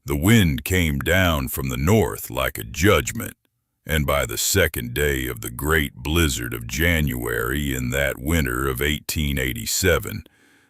The wind came down from the north like a judgment, and by the second day of the great blizzard of January in that winter of 1887,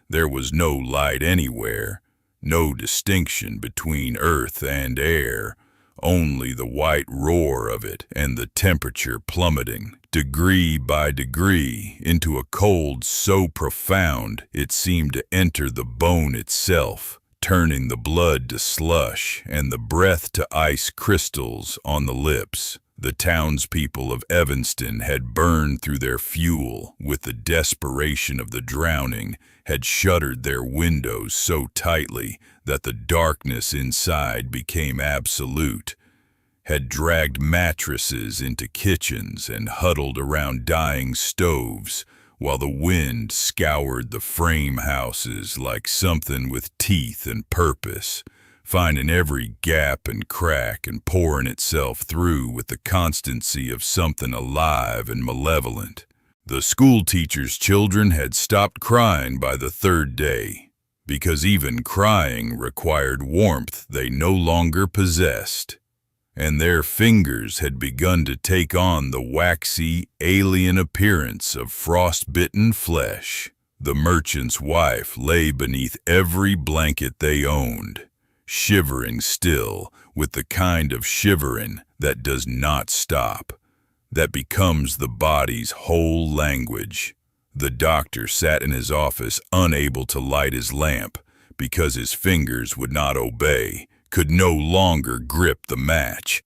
there was no light anywhere, no distinction between earth and air, only the white roar of it and the temperature plummeting, degree by degree, into a cold so profound it seemed to enter the bone itself, turning the blood to slush and the breath to ice crystals on the lips. The townspeople of Evanston had burned through their fuel with the desperation of the drowning, had shuttered their windows so tightly that the darkness inside became absolute, had dragged mattresses into kitchens and huddled around dying stoves, while the wind scoured the frame houses like something with teeth and purpose, finding every gap and crack and pouring itself through with the constancy of something alive and malevolent. The schoolteacher's children had stopped crying by the third day, because even crying required warmth they no longer possessed, and their fingers had begun to take on the waxy, alien appearance of frost-bitten flesh. The merchant's wife lay beneath every blanket they owned, shivering still with the kind of shivering that does not stop, that becomes the body's whole language. The doctor sat in his office unable to light his lamp because his fingers would not obey, could no longer grip the match,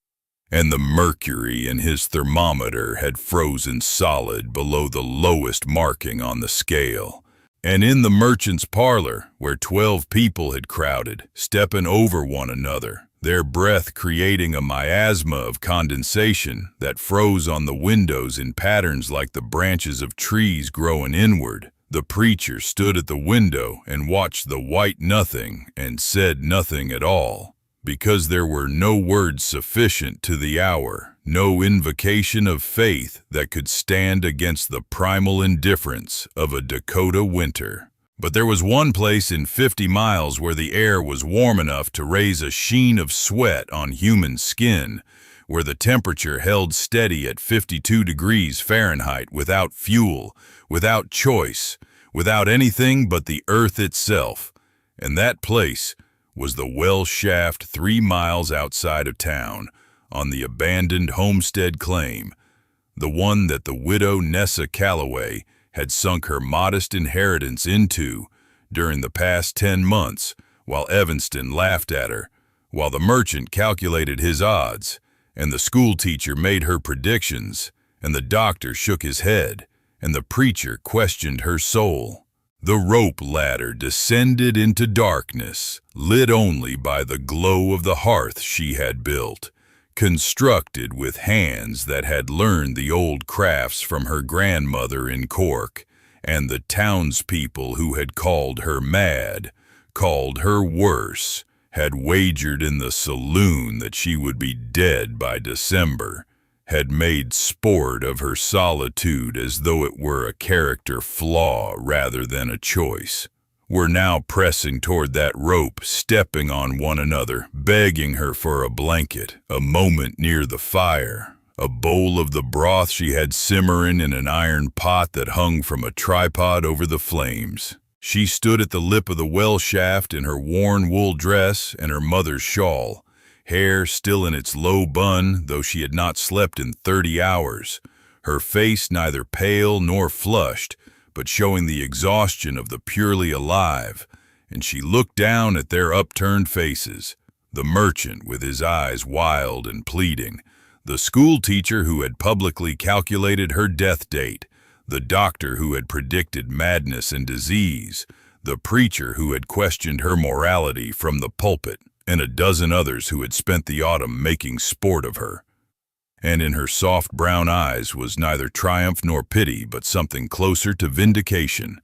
and the mercury in his thermometer had frozen solid below the lowest marking on the scale. And in the merchant's parlor, where 12 people had crowded, stepping over one another, their breath creating a miasma of condensation that froze on the windows in patterns like the branches of trees growing inward, the preacher stood at the window and watched the white nothing and said nothing at all, because there were no words sufficient to the hour, no invocation of faith that could stand against the primal indifference of a Dakota winter. But there was one place in 50 miles where the air was warm enough to raise a sheen of sweat on human skin, where the temperature held steady at 52 degrees Fahrenheit without fuel, without choice, without anything but the earth itself, and that place was the well shaft 3 miles outside of town, on the abandoned homestead claim, the one that the widow Nessa Calloway had sunk her modest inheritance into during the past 10 months, while Evanston laughed at her, while the merchant calculated his odds, and the schoolteacher made her predictions, and the doctor shook his head, and the preacher questioned her soul. The rope ladder descended into darkness, lit only by the glow of the hearth she had built, constructed with hands that had learned the old crafts from her grandmother in Cork, and the townspeople who had called her mad, called her worse, had wagered in the saloon that she would be dead by December, had made sport of her solitude as though it were a character flaw rather than a choice, were now pressing toward that rope, stepping on one another, begging her for a blanket, a moment near the fire, a bowl of the broth she had simmering in an iron pot that hung from a tripod over the flames. She stood at the lip of the well shaft in her worn wool dress and her mother's shawl, hair still in its low bun, though she had not slept in 30 hours, her face neither pale nor flushed, but showing the exhaustion of the purely alive, and she looked down at their upturned faces, the merchant with his eyes wild and pleading, the schoolteacher who had publicly calculated her death date, the doctor who had predicted madness and disease, the preacher who had questioned her morality from the pulpit, and a dozen others who had spent the autumn making sport of her. And in her soft brown eyes was neither triumph nor pity, but something closer to vindication,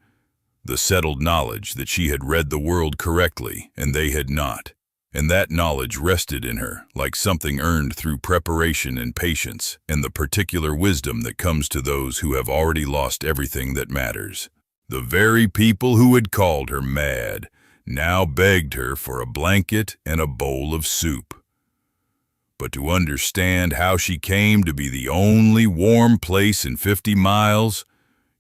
the settled knowledge that she had read the world correctly and they had not, and that knowledge rested in her like something earned through preparation and patience and the particular wisdom that comes to those who have already lost everything that matters. The very people who had called her mad now begged her for a blanket and a bowl of soup. But to understand how she came to be the only warm place in 50 miles,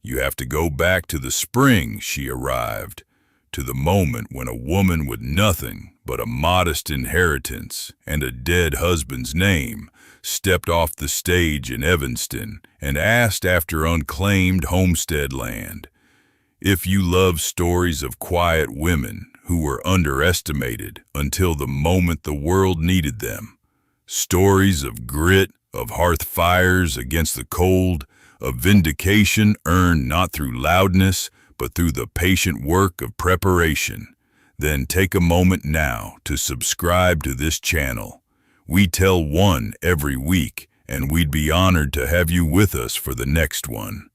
you have to go back to the spring she arrived, to the moment when a woman with nothing but a modest inheritance and a dead husband's name stepped off the stage in Evanston and asked after unclaimed homestead land. If you love stories of quiet women who were underestimated until the moment the world needed them, stories of grit, of hearth fires against the cold, of vindication earned not through loudness, but through the patient work of preparation, then take a moment now to subscribe to this channel. We tell one every week, and we'd be honored to have you with us for the next one.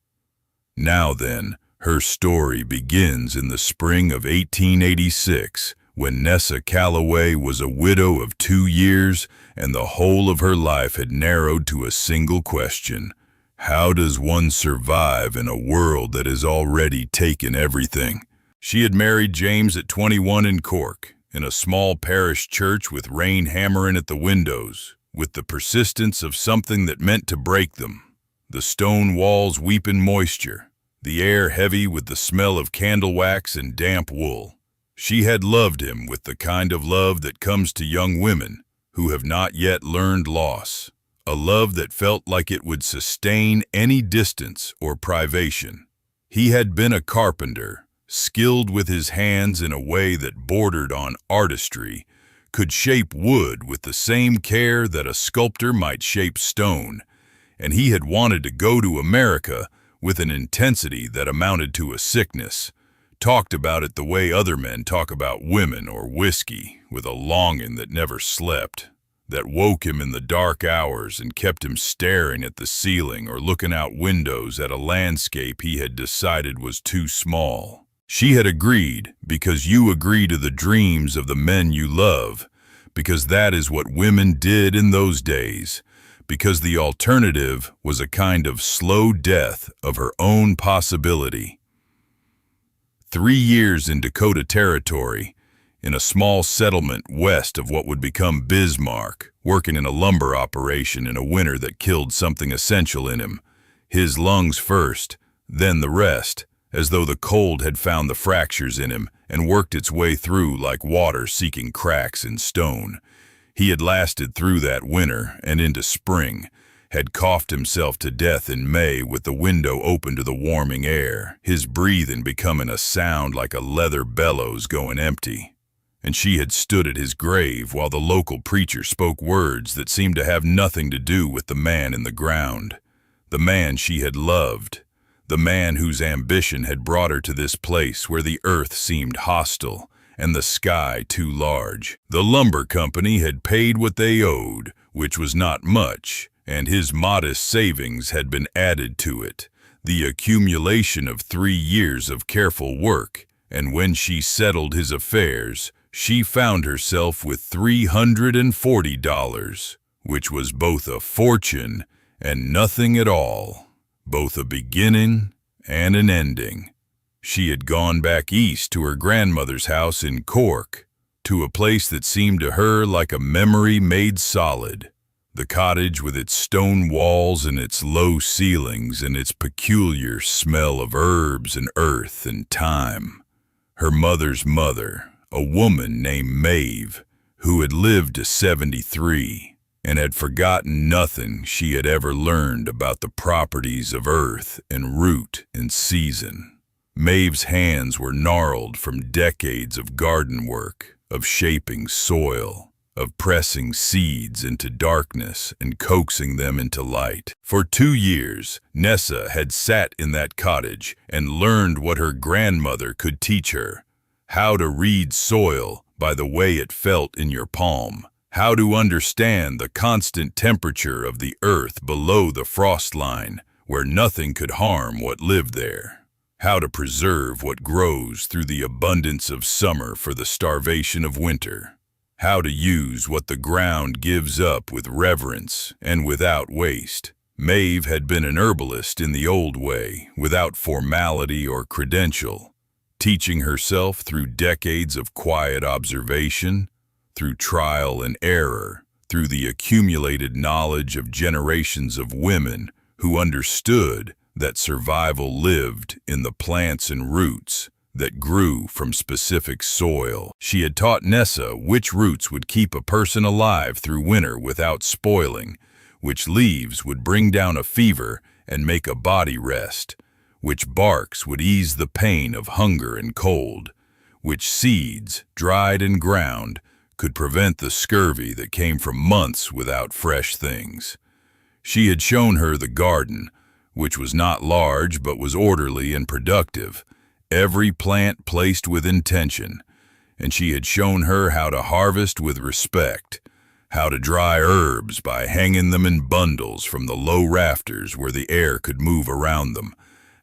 Now then, her story begins in the spring of 1886, when Nessa Calloway was a widow of 2 years, and the whole of her life had narrowed to a single question: how does one survive in a world that has already taken everything? She had married James at 21 in Cork, in a small parish church with rain hammering at the windows, with the persistence of something that meant to break them, the stone walls weeping moisture, the air heavy with the smell of candle wax and damp wool. She had loved him with the kind of love that comes to young women who have not yet learned loss, a love that felt like it would sustain any distance or privation. He had been a carpenter, skilled with his hands in a way that bordered on artistry, could shape wood with the same care that a sculptor might shape stone, and he had wanted to go to America with an intensity that amounted to a sickness, talked about it the way other men talk about women or whiskey, with a longing that never slept, that woke him in the dark hours and kept him staring at the ceiling or looking out windows at a landscape he had decided was too small. She had agreed because you agree to the dreams of the men you love, because that is what women did in those days, because the alternative was a kind of slow death of her own possibility. 3 years in Dakota Territory, in a small settlement west of what would become Bismarck, working in a lumber operation in a winter that killed something essential in him, his lungs first, then the rest, as though the cold had found the fractures in him and worked its way through like water seeking cracks in stone. He had lasted through that winter and into spring, had coughed himself to death in May with the window open to the warming air, his breathing becoming a sound like a leather bellows going empty. And she had stood at his grave while the local preacher spoke words that seemed to have nothing to do with the man in the ground, the man she had loved, the man whose ambition had brought her to this place where the earth seemed hostile and the sky too large. The lumber company had paid what they owed, which was not much, and his modest savings had been added to it, the accumulation of 3 years of careful work, and when she settled his affairs, she found herself with $340, which was both a fortune and nothing at all, both a beginning and an ending. She had gone back east to her grandmother's house in Cork, to a place that seemed to her like a memory made solid. The cottage with its stone walls and its low ceilings and its peculiar smell of herbs and earth and time. Her mother's mother, a woman named Maeve, who had lived to 73 and had forgotten nothing she had ever learned about the properties of earth and root and season. Maeve's hands were gnarled from decades of garden work, of shaping soil, of pressing seeds into darkness and coaxing them into light. For 2 years, Nessa had sat in that cottage and learned what her grandmother could teach her: how to read soil by the way it felt in your palm, how to understand the constant temperature of the earth below the frost line, where nothing could harm what lived there, how to preserve what grows through the abundance of summer for the starvation of winter, how to use what the ground gives up with reverence and without waste. Maeve had been an herbalist in the old way, without formality or credential, teaching herself through decades of quiet observation, through trial and error, through the accumulated knowledge of generations of women who understood that survival lived in the plants and roots that grew from specific soil. She had taught Nessa which roots would keep a person alive through winter without spoiling, which leaves would bring down a fever and make a body rest, which barks would ease the pain of hunger and cold, which seeds, dried and ground, could prevent the scurvy that came from months without fresh things. She had shown her the garden, which was not large but was orderly and productive, every plant placed with intention, and she had shown her how to harvest with respect, how to dry herbs by hanging them in bundles from the low rafters where the air could move around them,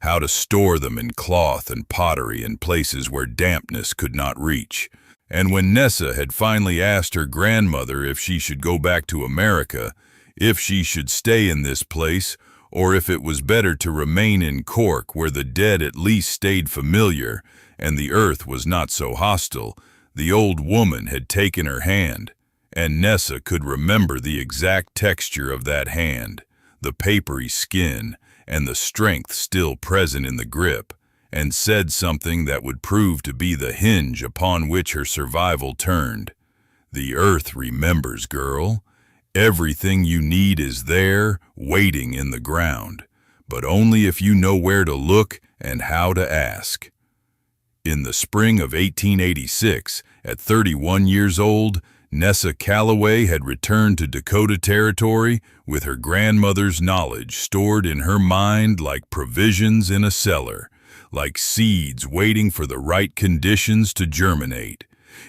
how to store them in cloth and pottery in places where dampness could not reach. And when Nessa had finally asked her grandmother if she should go back to America, if she should stay in this place, or if it was better to remain in Cork where the dead at least stayed familiar and the earth was not so hostile, the old woman had taken her hand, and Nessa could remember the exact texture of that hand, the papery skin, and the strength still present in the grip, and said something that would prove to be the hinge upon which her survival turned. "The earth remembers, girl. Everything you need is there, waiting in the ground, but only if you know where to look and how to ask." In the spring of 1886, at 31 years old, Nessa Calloway had returned to Dakota Territory with her grandmother's knowledge stored in her mind like provisions in a cellar, like seeds waiting for the right conditions to germinate.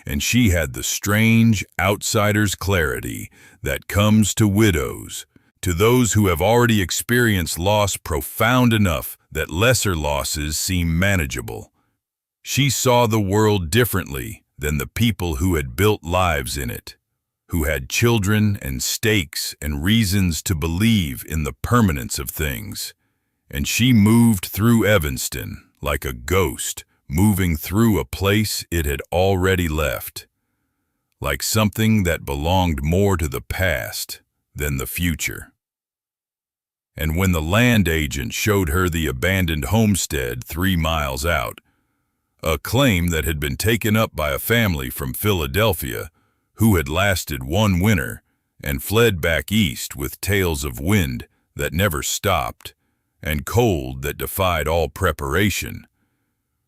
And she had the strange outsider's clarity that comes to widows, to those who have already experienced loss profound enough that lesser losses seem manageable. She saw the world differently than the people who had built lives in it, who had children and stakes and reasons to believe in the permanence of things. And she moved through Evanston like a ghost, moving through a place it had already left, like something that belonged more to the past than the future. And when the land agent showed her the abandoned homestead 3 miles out, a claim that had been taken up by a family from Philadelphia who had lasted 1 winter and fled back east with tales of wind that never stopped and cold that defied all preparation,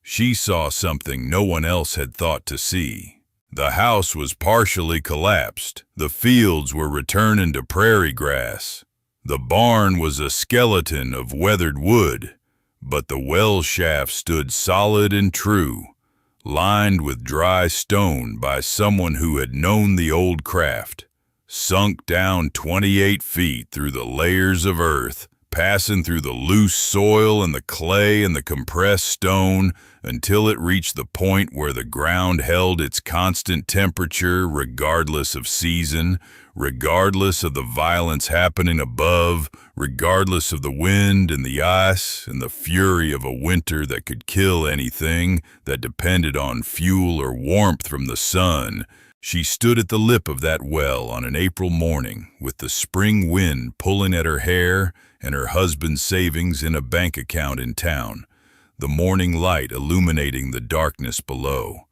she saw something no one else had thought to see. The house was partially collapsed. The fields were returning to prairie grass. The barn was a skeleton of weathered wood, but the well shaft stood solid and true, lined with dry stone by someone who had known the old craft, sunk down 28 feet through the layers of earth, passing through the loose soil and the clay and the compressed stone until it reached the point where the ground held its constant temperature regardless of season, regardless of the violence happening above, regardless of the wind and the ice and the fury of a winter that could kill anything that depended on fuel or warmth from the sun. She stood at the lip of that well on an April morning with the spring wind pulling at her hair and her husband's savings in a bank account in town, the morning light illuminating the darkness below.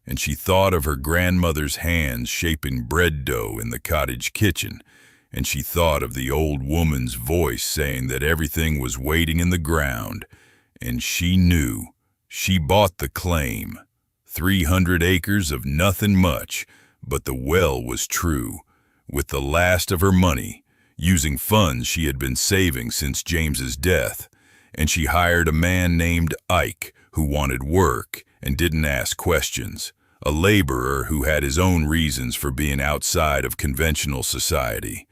And she thought of her grandmother's hands shaping bread dough in the cottage kitchen, and she thought of the old woman's voice saying that everything was waiting in the ground, and she knew. She bought the claim. 300 acres of nothing much, but the well was true, with the last of her money, using funds she had been saving since James's death, and she hired a man named Ike who wanted work and didn't ask questions, a laborer who had his own reasons for being outside of conventional society.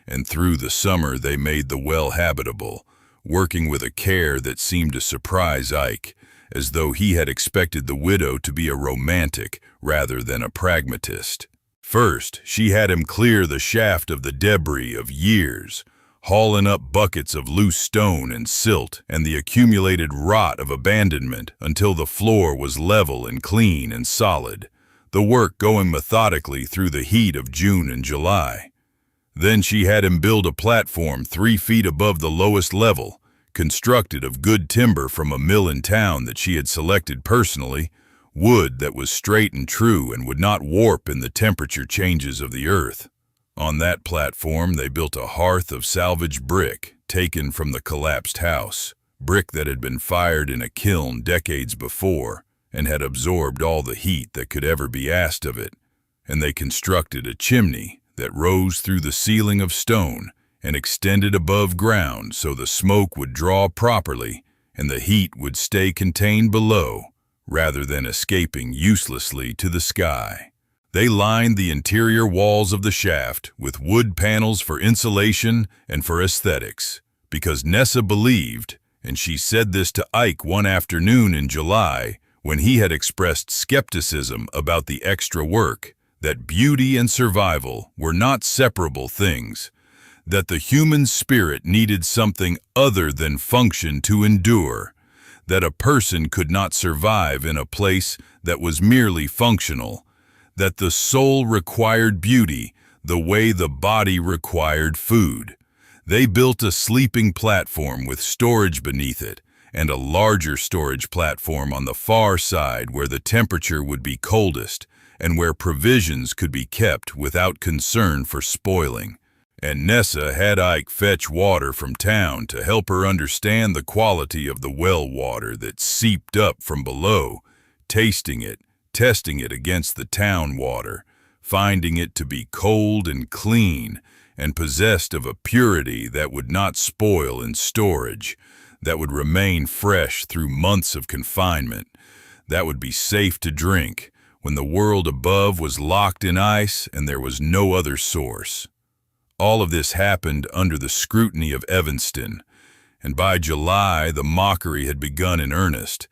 And through the summer they made the well habitable, working with a care that seemed to surprise Ike, as though he had expected the widow to be a romantic rather than a pragmatist. First, she had him clear the shaft of the debris of years, hauling up buckets of loose stone and silt and the accumulated rot of abandonment until the floor was level and clean and solid, the work going methodically through the heat of June and July. Then she had him build a platform 3 feet above the lowest level, constructed of good timber from a mill in town that she had selected personally, wood that was straight and true and would not warp in the temperature changes of the earth. On that platform they built a hearth of salvaged brick taken from the collapsed house, brick that had been fired in a kiln decades before and had absorbed all the heat that could ever be asked of it, and they constructed a chimney that rose through the ceiling of stone and extended above ground so the smoke would draw properly and the heat would stay contained below rather than escaping uselessly to the sky. They lined the interior walls of the shaft with wood panels for insulation and for aesthetics, because Nessa believed, and she said this to Ike one afternoon in July when he had expressed skepticism about the extra work, that beauty and survival were not separable things, that the human spirit needed something other than function to endure, that a person could not survive in a place that was merely functional, that the soul required beauty the way the body required food. They built a sleeping platform with storage beneath it, and a larger storage platform on the far side where the temperature would be coldest and where provisions could be kept without concern for spoiling. And Nessa had Ike fetch water from town to help her understand the quality of the well water that seeped up from below, tasting it, testing it against the town water, finding it to be cold and clean and possessed of a purity that would not spoil in storage, that would remain fresh through months of confinement, that would be safe to drink when the world above was locked in ice and there was no other source. All of this happened under the scrutiny of Evanston, and by July the mockery had begun in earnest,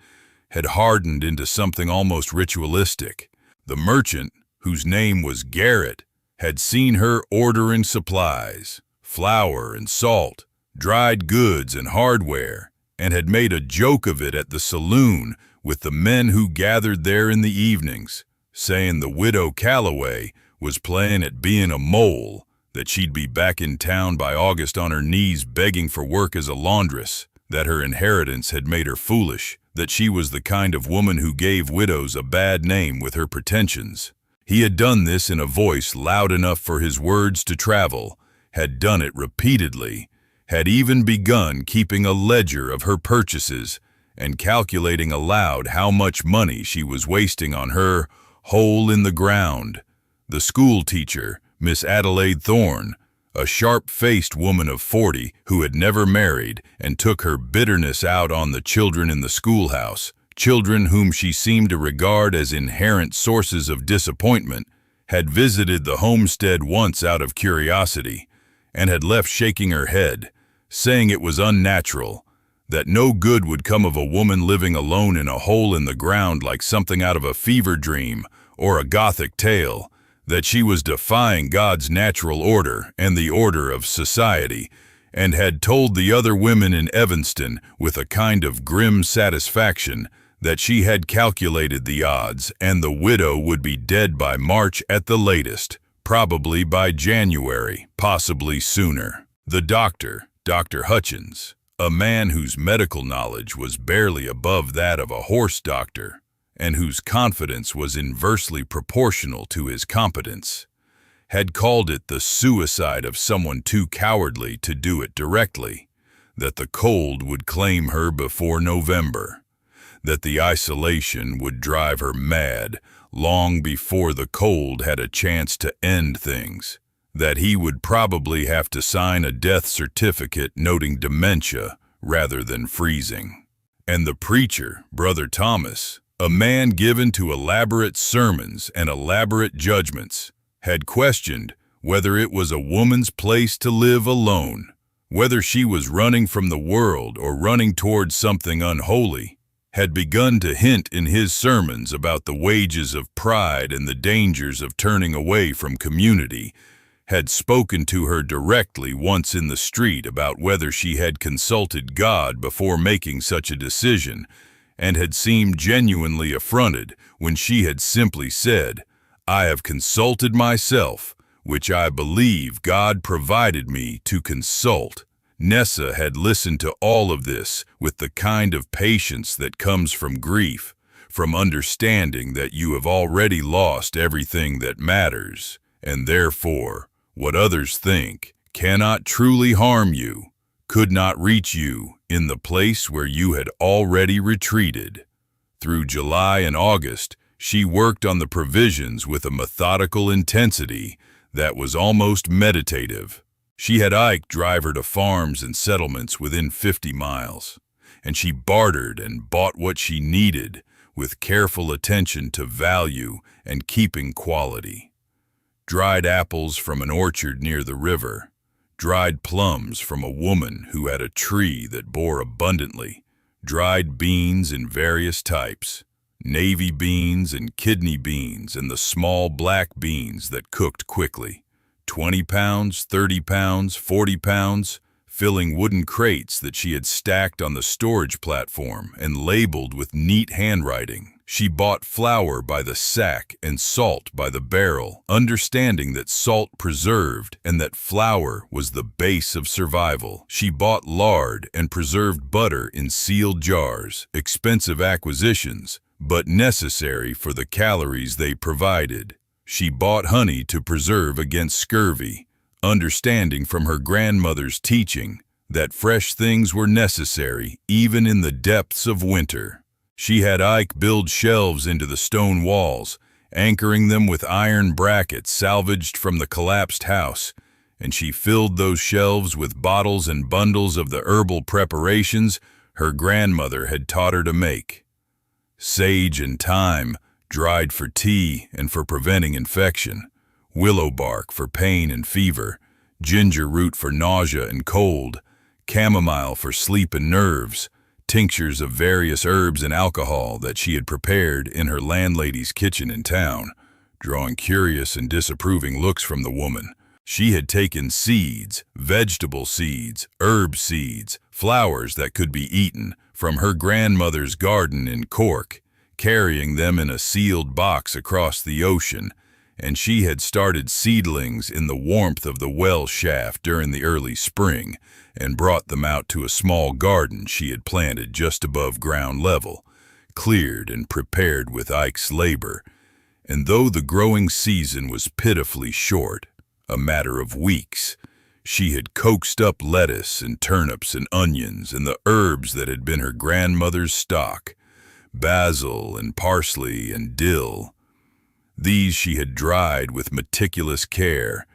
had hardened into something almost ritualistic. The merchant, whose name was Garrett, had seen her ordering supplies, flour and salt, dried goods and hardware, and had made a joke of it at the saloon with the men who gathered there in the evenings, saying the widow Calloway was playing at being a mole, that she'd be back in town by August on her knees begging for work as a laundress, that her inheritance had made her foolish, that she was the kind of woman who gave widows a bad name with her pretensions. He had done this in a voice loud enough for his words to travel, had done it repeatedly, had even begun keeping a ledger of her purchases and calculating aloud how much money she was wasting on her hole in the ground. The school teacher, Miss Adelaide Thorne, a sharp-faced woman of 40 who had never married and took her bitterness out on the children in the schoolhouse, children whom she seemed to regard as inherent sources of disappointment, had visited the homestead once out of curiosity and had left shaking her head, saying it was unnatural, that no good would come of a woman living alone in a hole in the ground like something out of a fever dream or a Gothic tale, that she was defying God's natural order and the order of society, and had told the other women in Evanston with a kind of grim satisfaction that she had calculated the odds and the widow would be dead by March at the latest, probably by January, possibly sooner. The doctor, Dr. Hutchins, a man whose medical knowledge was barely above that of a horse doctor, and whose confidence was inversely proportional to his competence, had called it the suicide of someone too cowardly to do it directly, that the cold would claim her before November, that the isolation would drive her mad long before the cold had a chance to end things, that he would probably have to sign a death certificate noting dementia rather than freezing. And the preacher, Brother Thomas, a man given to elaborate sermons and elaborate judgments, had questioned whether it was a woman's place to live alone, whether she was running from the world or running towards something unholy, had begun to hint in his sermons about the wages of pride and the dangers of turning away from community, had spoken to her directly once in the street about whether she had consulted God before making such a decision, and had seemed genuinely affronted when she had simply said, "I have consulted myself, which I believe God provided me to consult." Nessa had listened to all of this with the kind of patience that comes from grief, from understanding that you have already lost everything that matters, and therefore, what others think cannot truly harm you, could not reach you in the place where you had already retreated. Through July and August, she worked on the provisions with a methodical intensity that was almost meditative. She had Ike drive her to farms and settlements within 50 miles, and she bartered and bought what she needed with careful attention to value and keeping quality. Dried apples from an orchard near the river, dried plums from a woman who had a tree that bore abundantly, dried beans in various types, navy beans and kidney beans and the small black beans that cooked quickly, 20 pounds, 30 pounds, 40 pounds, filling wooden crates that she had stacked on the storage platform and labeled with neat handwriting. She bought flour by the sack and salt by the barrel, understanding that salt preserved and that flour was the base of survival. She bought lard and preserved butter in sealed jars, expensive acquisitions, but necessary for the calories they provided. She bought honey to preserve against scurvy, understanding from her grandmother's teaching that fresh things were necessary even in the depths of winter. She had Ike build shelves into the stone walls, anchoring them with iron brackets salvaged from the collapsed house, and she filled those shelves with bottles and bundles of the herbal preparations her grandmother had taught her to make. Sage and thyme, dried for tea and for preventing infection, willow bark for pain and fever, ginger root for nausea and cold, chamomile for sleep and nerves, tinctures of various herbs and alcohol that she had prepared in her landlady's kitchen in town, drawing curious and disapproving looks from the woman. She had taken seeds, vegetable seeds, herb seeds, flowers that could be eaten from her grandmother's garden in Cork, carrying them in a sealed box across the ocean, and she had started seedlings in the warmth of the well shaft during the early spring and brought them out to a small garden she had planted just above ground level, cleared and prepared with Ike's labor. And though the growing season was pitifully short, a matter of weeks, she had coaxed up lettuce and turnips and onions and the herbs that had been her grandmother's stock, basil and parsley and dill. These she had dried with meticulous care,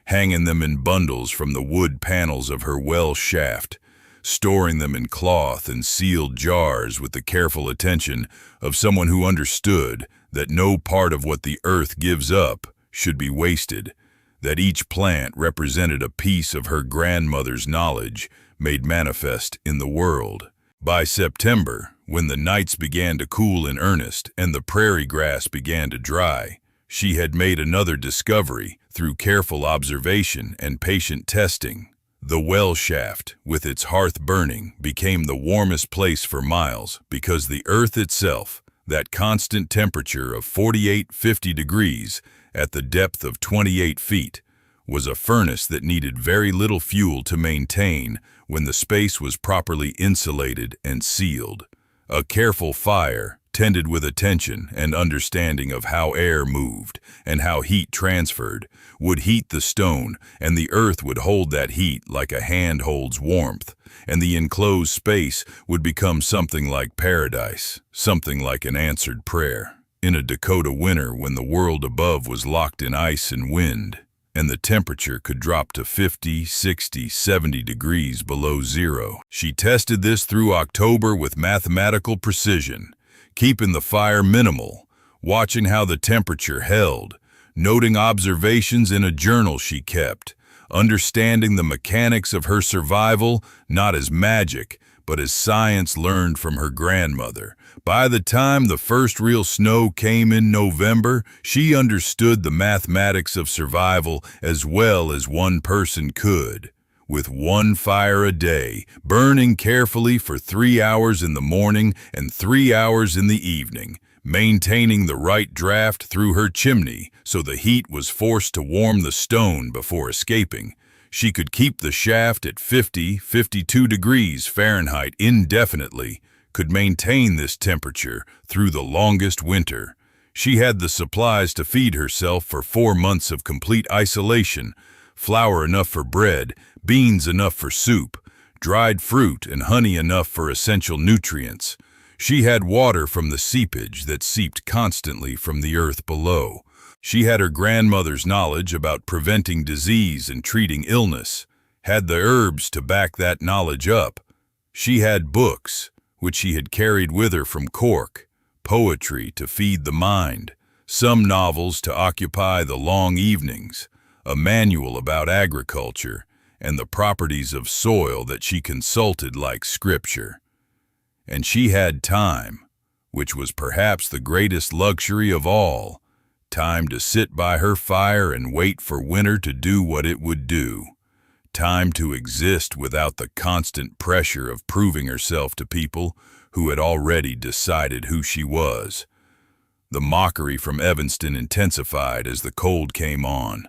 hanging them in bundles from the wood panels of her well shaft, storing them in cloth and sealed jars with the careful attention of someone who understood that no part of what the earth gives up should be wasted, that each plant represented a piece of her grandmother's knowledge made manifest in the world. By September, when the nights began to cool in earnest and the prairie grass began to dry, she had made another discovery through careful observation and patient testing. The well shaft, with its hearth burning, became the warmest place for miles because the earth itself, that constant temperature of 48-50 degrees at the depth of 28 feet, was a furnace that needed very little fuel to maintain when the space was properly insulated and sealed. A careful fire, tended with attention and understanding of how air moved and how heat transferred, would heat the stone, and the earth would hold that heat like a hand holds warmth, and the enclosed space would become something like paradise, something like an answered prayer. In a Dakota winter when the world above was locked in ice and wind, and the temperature could drop to 50, 60, 70 degrees below zero, she tested this through October with mathematical precision, keeping the fire minimal, watching how the temperature held, noting observations in a journal she kept, understanding the mechanics of her survival not as magic, but as science learned from her grandmother. By the time the first real snow came in November, she understood the mathematics of survival as well as one person could. With one fire a day, burning carefully for 3 hours in the morning and 3 hours in the evening, maintaining the right draft through her chimney so the heat was forced to warm the stone before escaping, she could keep the shaft at 52 degrees Fahrenheit indefinitely, could maintain this temperature through the longest winter. She had the supplies to feed herself for 4 months of complete isolation, flour enough for bread, beans enough for soup, dried fruit and honey enough for essential nutrients. She had water from the seepage that seeped constantly from the earth below. She had her grandmother's knowledge about preventing disease and treating illness, had the herbs to back that knowledge up. She had books, which she had carried with her from Cork, poetry to feed the mind, some novels to occupy the long evenings, a manual about agriculture, and the properties of soil that she consulted like scripture. And she had time, which was perhaps the greatest luxury of all, time to sit by her fire and wait for winter to do what it would do, time to exist without the constant pressure of proving herself to people who had already decided who she was. The mockery from Evanston intensified as the cold came on,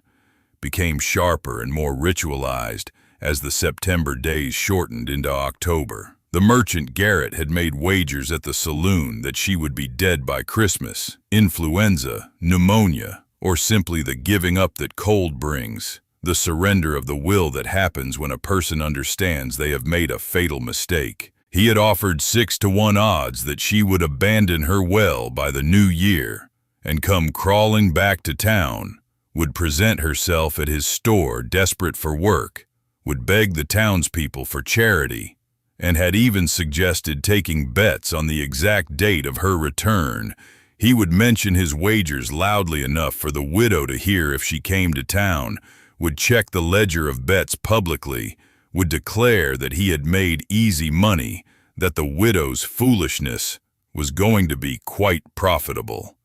became sharper and more ritualized as the September days shortened into October. The merchant Garrett had made wagers at the saloon that she would be dead by Christmas, influenza, pneumonia, or simply the giving up that cold brings, the surrender of the will that happens when a person understands they have made a fatal mistake. He had offered 6-to-1 odds that she would abandon her well by the new year and come crawling back to town, would present herself at his store desperate for work, would beg the townspeople for charity, and had even suggested taking bets on the exact date of her return. He would mention his wagers loudly enough for the widow to hear if she came to town, would check the ledger of bets publicly, would declare that he had made easy money, that the widow's foolishness was going to be quite profitable.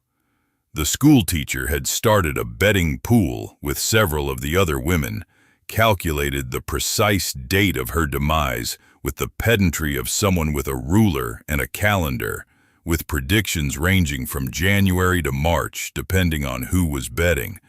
The schoolteacher had started a betting pool with several of the other women, calculated the precise date of her demise with the pedantry of someone with a ruler and a calendar, with predictions ranging from January to March depending on who was betting,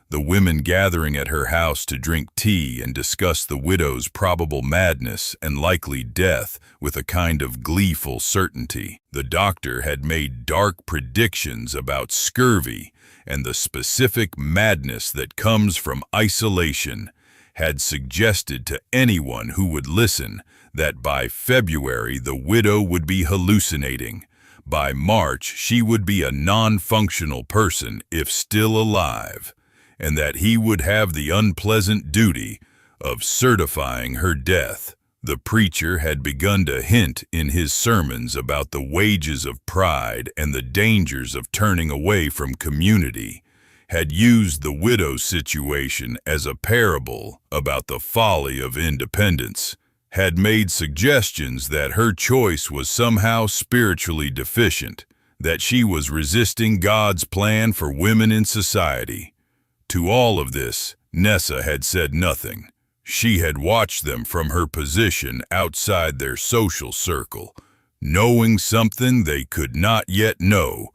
the women gathering at her house to drink tea and discuss the widow's probable madness and likely death with a kind of gleeful certainty. The doctor had made dark predictions about scurvy and the specific madness that comes from isolation, had suggested to anyone who would listen that by February the widow would be hallucinating. By March she would be a non-functional person if still alive, and that he would have the unpleasant duty of certifying her death. The preacher had begun to hint in his sermons about the wages of pride and the dangers of turning away from community, had used the widow's situation as a parable about the folly of independence, had made suggestions that her choice was somehow spiritually deficient, that she was resisting God's plan for women in society. To all of this, Nessa had said nothing. She had watched them from her position outside their social circle, knowing something they could not yet know,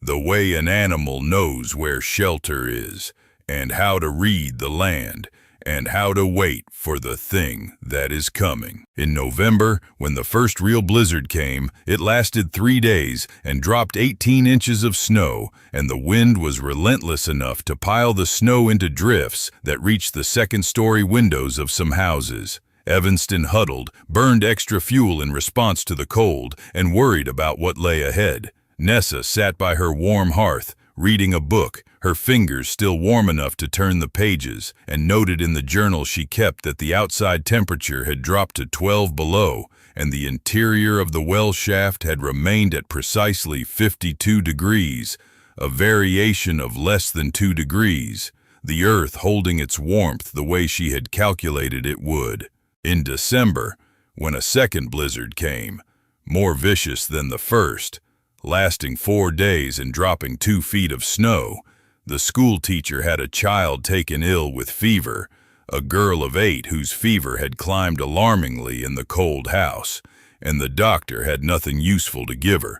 the way an animal knows where shelter is, and how to read the land, and how to wait for the thing that is coming. In November, when the first real blizzard came, it lasted 3 days and dropped 18 inches of snow, and the wind was relentless enough to pile the snow into drifts that reached the second-story windows of some houses. Evanston huddled, burned extra fuel in response to the cold, and worried about what lay ahead. Nessa sat by her warm hearth, reading a book, her fingers still warm enough to turn the pages, and noted in the journal she kept that the outside temperature had dropped to 12 below, and the interior of the well shaft had remained at precisely 52 degrees, a variation of less than 2 degrees, the earth holding its warmth the way she had calculated it would. In December, when a second blizzard came, more vicious than the first, lasting 4 days and dropping 2 feet of snow. The school teacher had a child taken ill with fever, a girl of 8 whose fever had climbed alarmingly in the cold house, and the doctor had nothing useful to give her,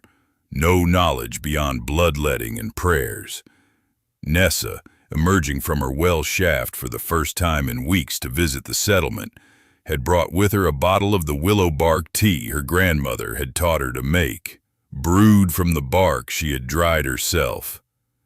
no knowledge beyond bloodletting and prayers. Nessa, emerging from her well shaft for the first time in weeks to visit the settlement, had brought with her a bottle of the willow bark tea her grandmother had taught her to make. Brewed from the bark she had dried herself,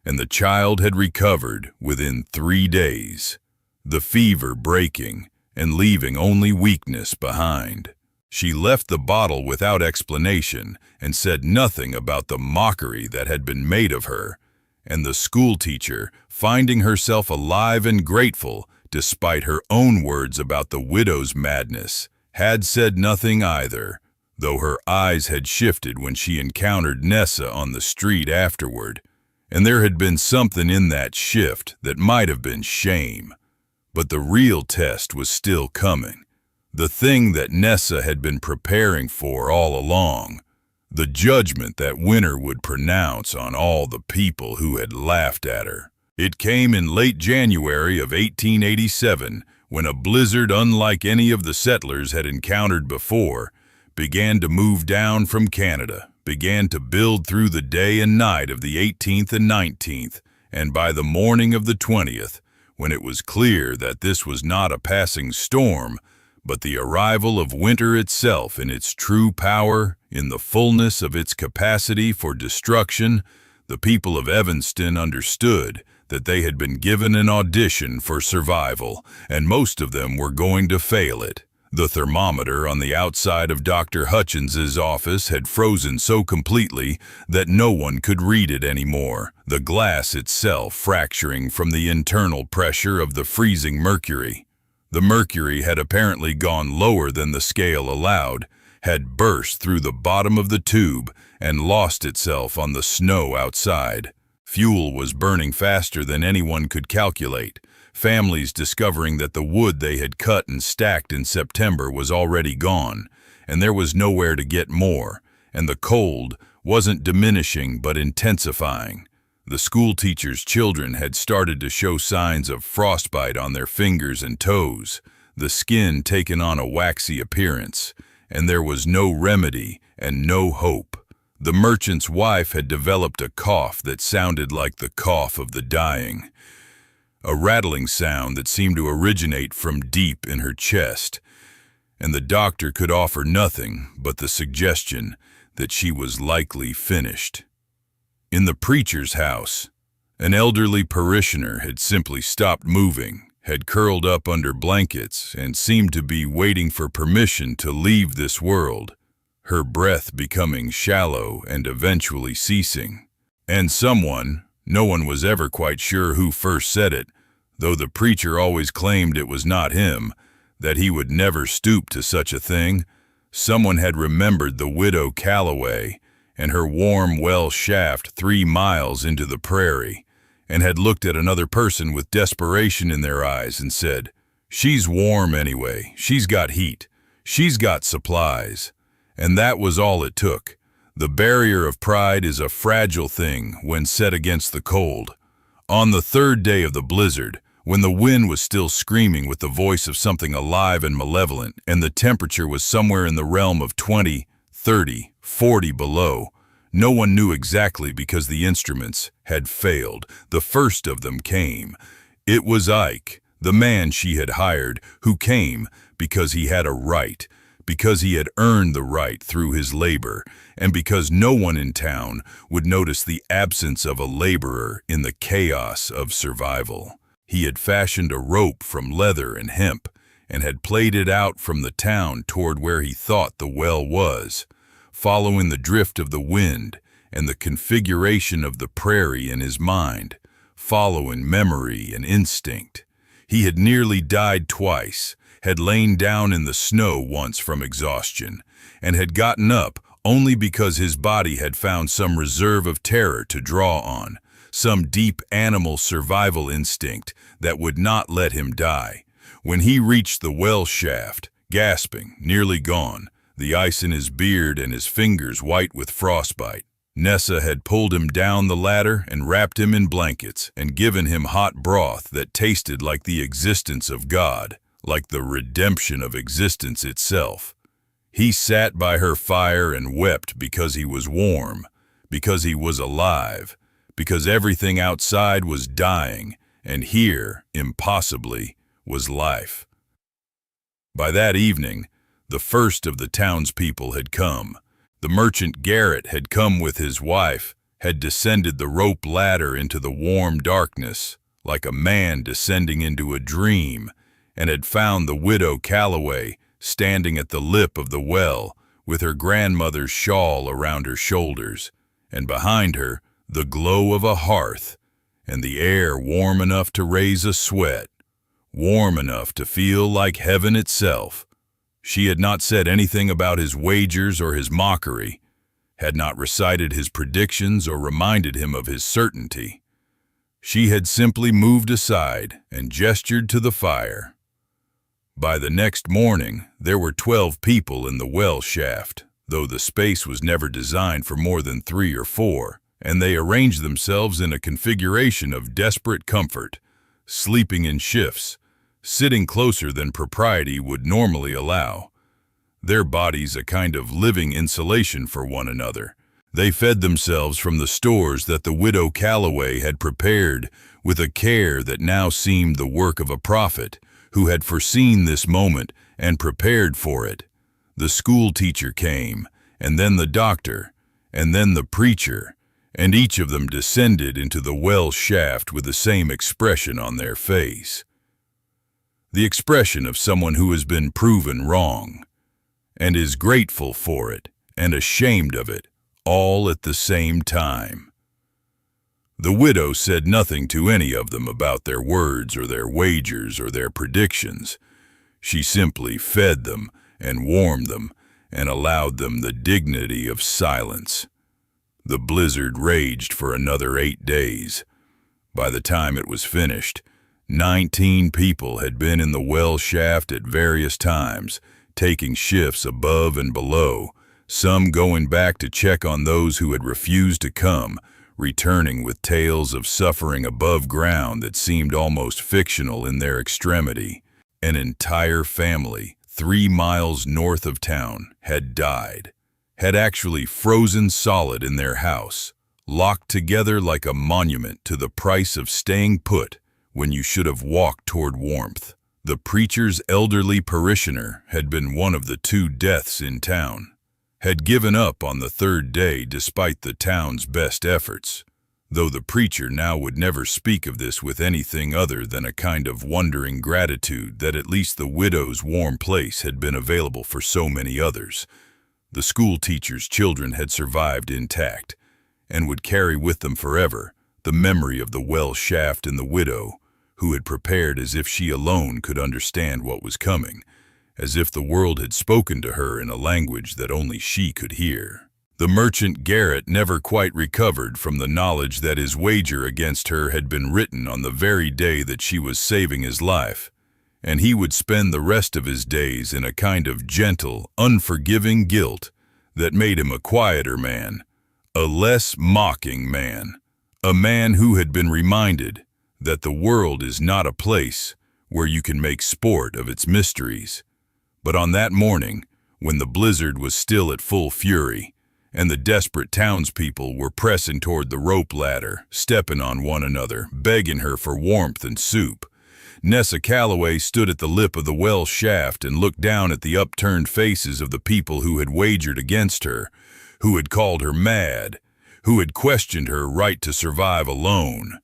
and the child had recovered within 3 days, the fever breaking and leaving only weakness behind. She left the bottle without explanation and said nothing about the mockery that had been made of her, and the schoolteacher, finding herself alive and grateful despite her own words about the widow's madness, had said nothing either, though her eyes had shifted when she encountered Nessa on the street afterward, and there had been something in that shift that might have been shame. But the real test was still coming, the thing that Nessa had been preparing for all along, the judgment that winter would pronounce on all the people who had laughed at her. It came in late January of 1887, when a blizzard unlike any of the settlers had encountered before began to move down from Canada, began to build through the day and night of the 18th and 19th, and by the morning of the 20th, when it was clear that this was not a passing storm, but the arrival of winter itself in its true power, in the fullness of its capacity for destruction, the people of Evanston understood that they had been given an audition for survival, and most of them were going to fail it. The thermometer on the outside of Dr. Hutchins's office had frozen so completely that no one could read it anymore, the glass itself fracturing from the internal pressure of the freezing mercury. The mercury had apparently gone lower than the scale allowed, had burst through the bottom of the tube and lost itself on the snow outside. Fuel was burning faster than anyone could calculate, families discovering that the wood they had cut and stacked in September was already gone, and there was nowhere to get more, and the cold wasn't diminishing but intensifying. The schoolteacher's children had started to show signs of frostbite on their fingers and toes, the skin taken on a waxy appearance, and there was no remedy and no hope. The merchant's wife had developed a cough that sounded like the cough of the dying, a rattling sound that seemed to originate from deep in her chest, and the doctor could offer nothing but the suggestion that she was likely finished. In the preacher's house, an elderly parishioner had simply stopped moving, had curled up under blankets, and seemed to be waiting for permission to leave this world, her breath becoming shallow and eventually ceasing. And someone, no one was ever quite sure who first said it, though the preacher always claimed it was not him, that he would never stoop to such a thing, someone had remembered the widow Calloway and her warm well shaft 3 miles into the prairie, and had looked at another person with desperation in their eyes and said, "She's warm anyway, she's got heat, she's got supplies." And that was all it took. The barrier of pride is a fragile thing when set against the cold. On the 3rd day of the blizzard, when the wind was still screaming with the voice of something alive and malevolent, and the temperature was somewhere in the realm of 20, 30, 40 below, no one knew exactly because the instruments had failed. The first of them came. It was Ike, the man she had hired, who came because he had a right, because he had earned the right through his labor, and because no one in town would notice the absence of a laborer in the chaos of survival. He had fashioned a rope from leather and hemp, and had played it out from the town toward where he thought the well was, following the drift of the wind and the configuration of the prairie in his mind, following memory and instinct. He had nearly died twice, had lain down in the snow once from exhaustion, and had gotten up only because his body had found some reserve of terror to draw on, some deep animal survival instinct that would not let him die. When he reached the well shaft, gasping, nearly gone, the ice in his beard and his fingers white with frostbite. Nessa had pulled him down the ladder and wrapped him in blankets and given him hot broth that tasted like the existence of God, like the redemption of existence itself. He sat by her fire and wept because he was warm, because he was alive, because everything outside was dying, and here, impossibly, was life. By that evening, the first of the townspeople had come. The merchant Garrett had come with his wife, had descended the rope ladder into the warm darkness, like a man descending into a dream, and had found the widow Calloway standing at the lip of the well with her grandmother's shawl around her shoulders, and behind her the glow of a hearth, and the air warm enough to raise a sweat, warm enough to feel like heaven itself. She had not said anything about his wagers or his mockery, had not recited his predictions or reminded him of his certainty. She had simply moved aside and gestured to the fire. By the next morning, there were 12 people in the well shaft, though the space was never designed for more than 3 or 4, and they arranged themselves in a configuration of desperate comfort, sleeping in shifts, sitting closer than propriety would normally allow. Their bodies a kind of living insulation for one another. They fed themselves from the stores that the widow Calloway had prepared with a care that now seemed the work of a prophet who had foreseen this moment and prepared for it. The school teacher came, and then the doctor, and then the preacher, and each of them descended into the well shaft with the same expression on their face. The expression of someone who has been proven wrong, and is grateful for it and ashamed of it, all at the same time. The widow said nothing to any of them about their words or their wagers or their predictions. She simply fed them and warmed them and allowed them the dignity of silence. The blizzard raged for another 8 days. By the time it was finished, 19 people had been in the well shaft at various times, taking shifts above and below, some going back to check on those who had refused to come, returning with tales of suffering above ground that seemed almost fictional in their extremity. An entire family, 3 miles north of town, had died, had actually frozen solid in their house, locked together like a monument to the price of staying put when you should have walked toward warmth. The preacher's elderly parishioner had been one of the 2 deaths in town, had given up on the 3rd day despite the town's best efforts, though the preacher now would never speak of this with anything other than a kind of wondering gratitude that at least the widow's warm place had been available for so many others. The school teacher's children had survived intact, and would carry with them forever the memory of the well shaft and the widow, who had prepared as if she alone could understand what was coming, as if the world had spoken to her in a language that only she could hear. The merchant Garrett never quite recovered from the knowledge that his wager against her had been written on the very day that she was saving his life, and he would spend the rest of his days in a kind of gentle, unforgiving guilt that made him a quieter man, a less mocking man, a man who had been reminded that the world is not a place where you can make sport of its mysteries. But on that morning, when the blizzard was still at full fury, and the desperate townspeople were pressing toward the rope ladder, stepping on one another, begging her for warmth and soup, Nessa Calloway stood at the lip of the well shaft and looked down at the upturned faces of the people who had wagered against her, who had called her mad, who had questioned her right to survive alone.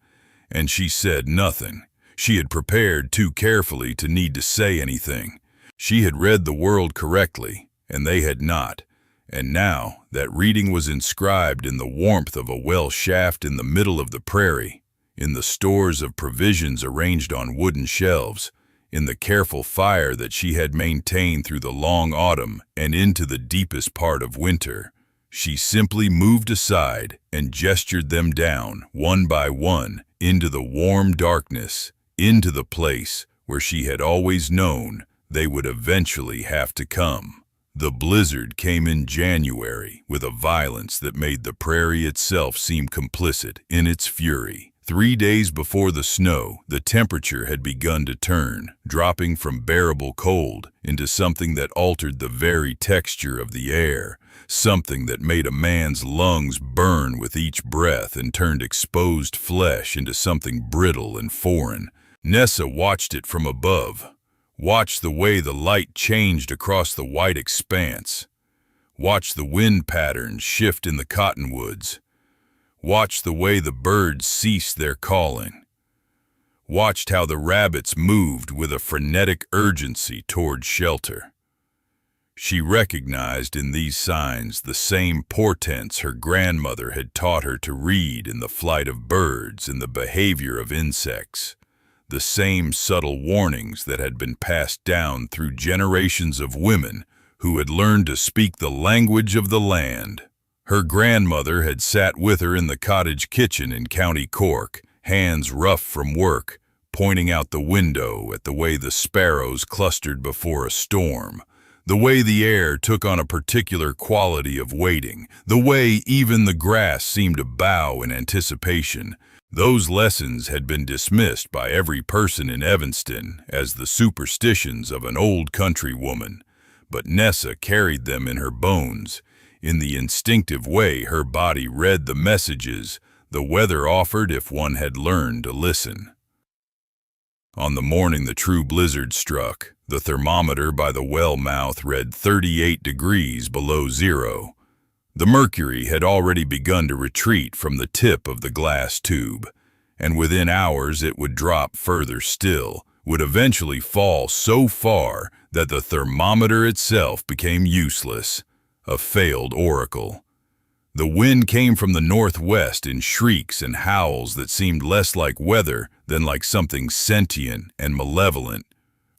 And she said nothing. She had prepared too carefully to need to say anything. She had read the world correctly, and they had not. And now that reading was inscribed in the warmth of a well shaft in the middle of the prairie, in the stores of provisions arranged on wooden shelves, in the careful fire that she had maintained through the long autumn and into the deepest part of winter. She simply moved aside and gestured them down, one by one, into the warm darkness, into the place where she had always known They would eventually have to come. The blizzard came in January with a violence that made the prairie itself seem complicit in its fury. 3 days before the snow, the temperature had begun to turn, dropping from bearable cold into something that altered the very texture of the air, something that made a man's lungs burn with each breath and turned exposed flesh into something brittle and foreign. Nessa watched it from above, watched the way the light changed across the white expanse, watched the wind patterns shift in the cottonwoods, watched the way the birds ceased their calling, watched how the rabbits moved with a frenetic urgency toward shelter. She recognized in these signs the same portents her grandmother had taught her to read in the flight of birds and the behavior of insects, the same subtle warnings that had been passed down through generations of women who had learned to speak the language of the land. Her grandmother had sat with her in the cottage kitchen in County Cork, hands rough from work, pointing out the window at the way the sparrows clustered before a storm, the way the air took on a particular quality of waiting, the way even the grass seemed to bow in anticipation. Those lessons had been dismissed by every person in Evanston as the superstitions of an old country woman, but Nessa carried them in her bones. In the instinctive way her body read the messages the weather offered if one had learned to listen. On the morning the true blizzard struck, the thermometer by the well mouth read 38 degrees below zero. The mercury had already begun to retreat from the tip of the glass tube, and within hours it would drop further still, would eventually fall so far that the thermometer itself became useless, a failed oracle. The wind came from the northwest in shrieks and howls that seemed less like weather than like something sentient and malevolent,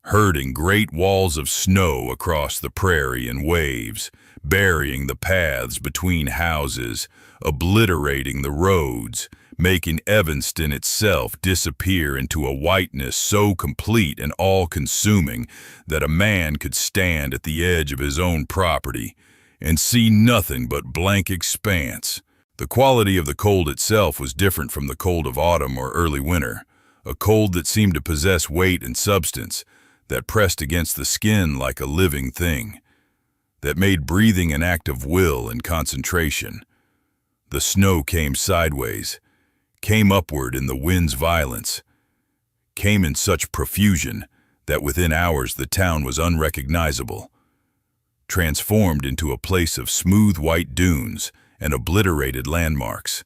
herding great walls of snow across the prairie in waves, burying the paths between houses, obliterating the roads, making Evanston itself disappear into a whiteness so complete and all-consuming that a man could stand at the edge of his own property and see nothing but blank expanse. The quality of the cold itself was different from the cold of autumn or early winter, a cold that seemed to possess weight and substance, that pressed against the skin like a living thing, that made breathing an act of will and concentration. The snow came sideways, came upward in the wind's violence, came in such profusion that within hours the town was unrecognizable, transformed into a place of smooth white dunes and obliterated landmarks.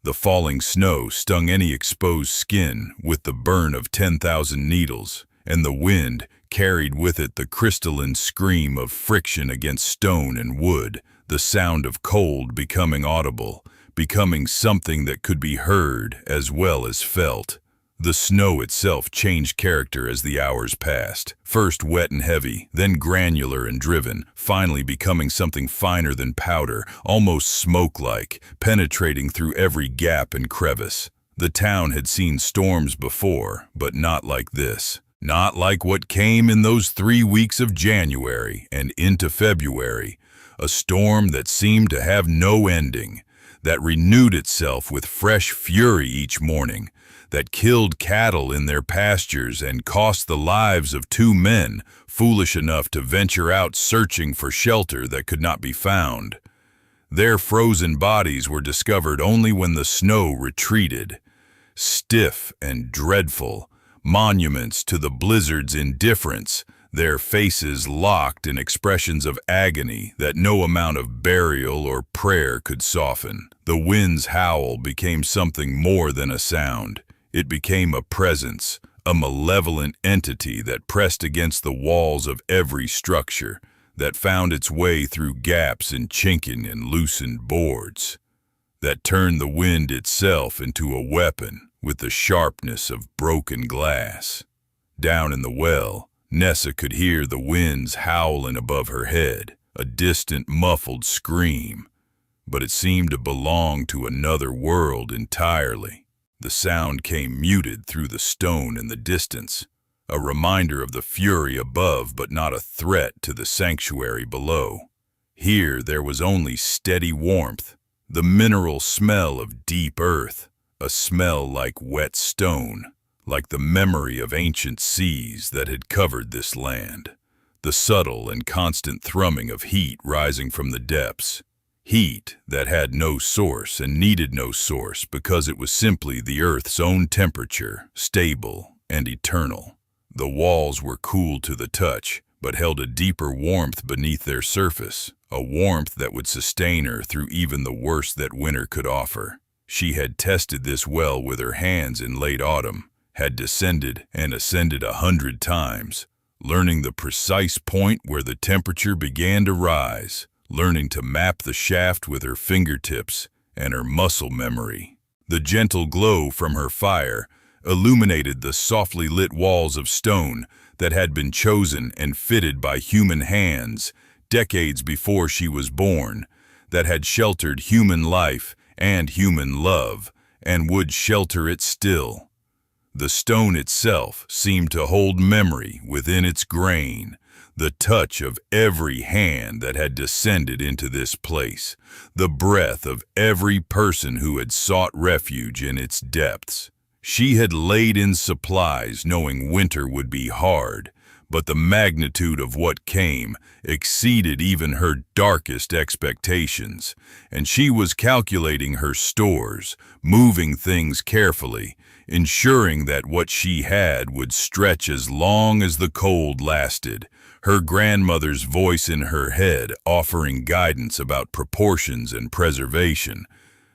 The falling snow stung any exposed skin with the burn of 10,000 needles, and the wind carried with it the crystalline scream of friction against stone and wood, the sound of cold becoming audible, becoming something that could be heard as well as felt. The snow itself changed character as the hours passed, first wet and heavy, then granular and driven, finally becoming something finer than powder, almost smoke-like, penetrating through every gap and crevice. The town had seen storms before, but not like this. Not like what came in those 3 weeks of January and into February, a storm that seemed to have no ending, that renewed itself with fresh fury each morning, that killed cattle in their pastures and cost the lives of 2 men foolish enough to venture out searching for shelter that could not be found. Their frozen bodies were discovered only when the snow retreated, stiff and dreadful, monuments to the blizzard's indifference, their faces locked in expressions of agony that no amount of burial or prayer could soften. The wind's howl became something more than a sound. It became a presence, a malevolent entity that pressed against the walls of every structure, that found its way through gaps in chinking and loosened boards, that turned the wind itself into a weapon with the sharpness of broken glass. Down in the well, Nessa could hear the winds howling above her head, a distant muffled scream, but it seemed to belong to another world entirely. The sound came muted through the stone in the distance, a reminder of the fury above but not a threat to the sanctuary below. Here there was only steady warmth, the mineral smell of deep earth, a smell like wet stone, like the memory of ancient seas that had covered this land. The subtle and constant thrumming of heat rising from the depths. Heat that had no source and needed no source because it was simply the earth's own temperature, stable and eternal. The walls were cool to the touch, but held a deeper warmth beneath their surface, a warmth that would sustain her through even the worst that winter could offer. She had tested this well with her hands in late autumn, had descended and ascended 100 times, learning the precise point where the temperature began to rise, learning to map the shaft with her fingertips and her muscle memory. The gentle glow from her fire illuminated the softly lit walls of stone that had been chosen and fitted by human hands decades before she was born, that had sheltered human life and human love, and would shelter it still. The stone itself seemed to hold memory within its grain, the touch of every hand that had descended into this place, the breath of every person who had sought refuge in its depths. She had laid in supplies knowing winter would be hard, but the magnitude of what came exceeded even her darkest expectations, and she was calculating her stores, moving things carefully, ensuring that what she had would stretch as long as the cold lasted, her grandmother's voice in her head offering guidance about proportions and preservation,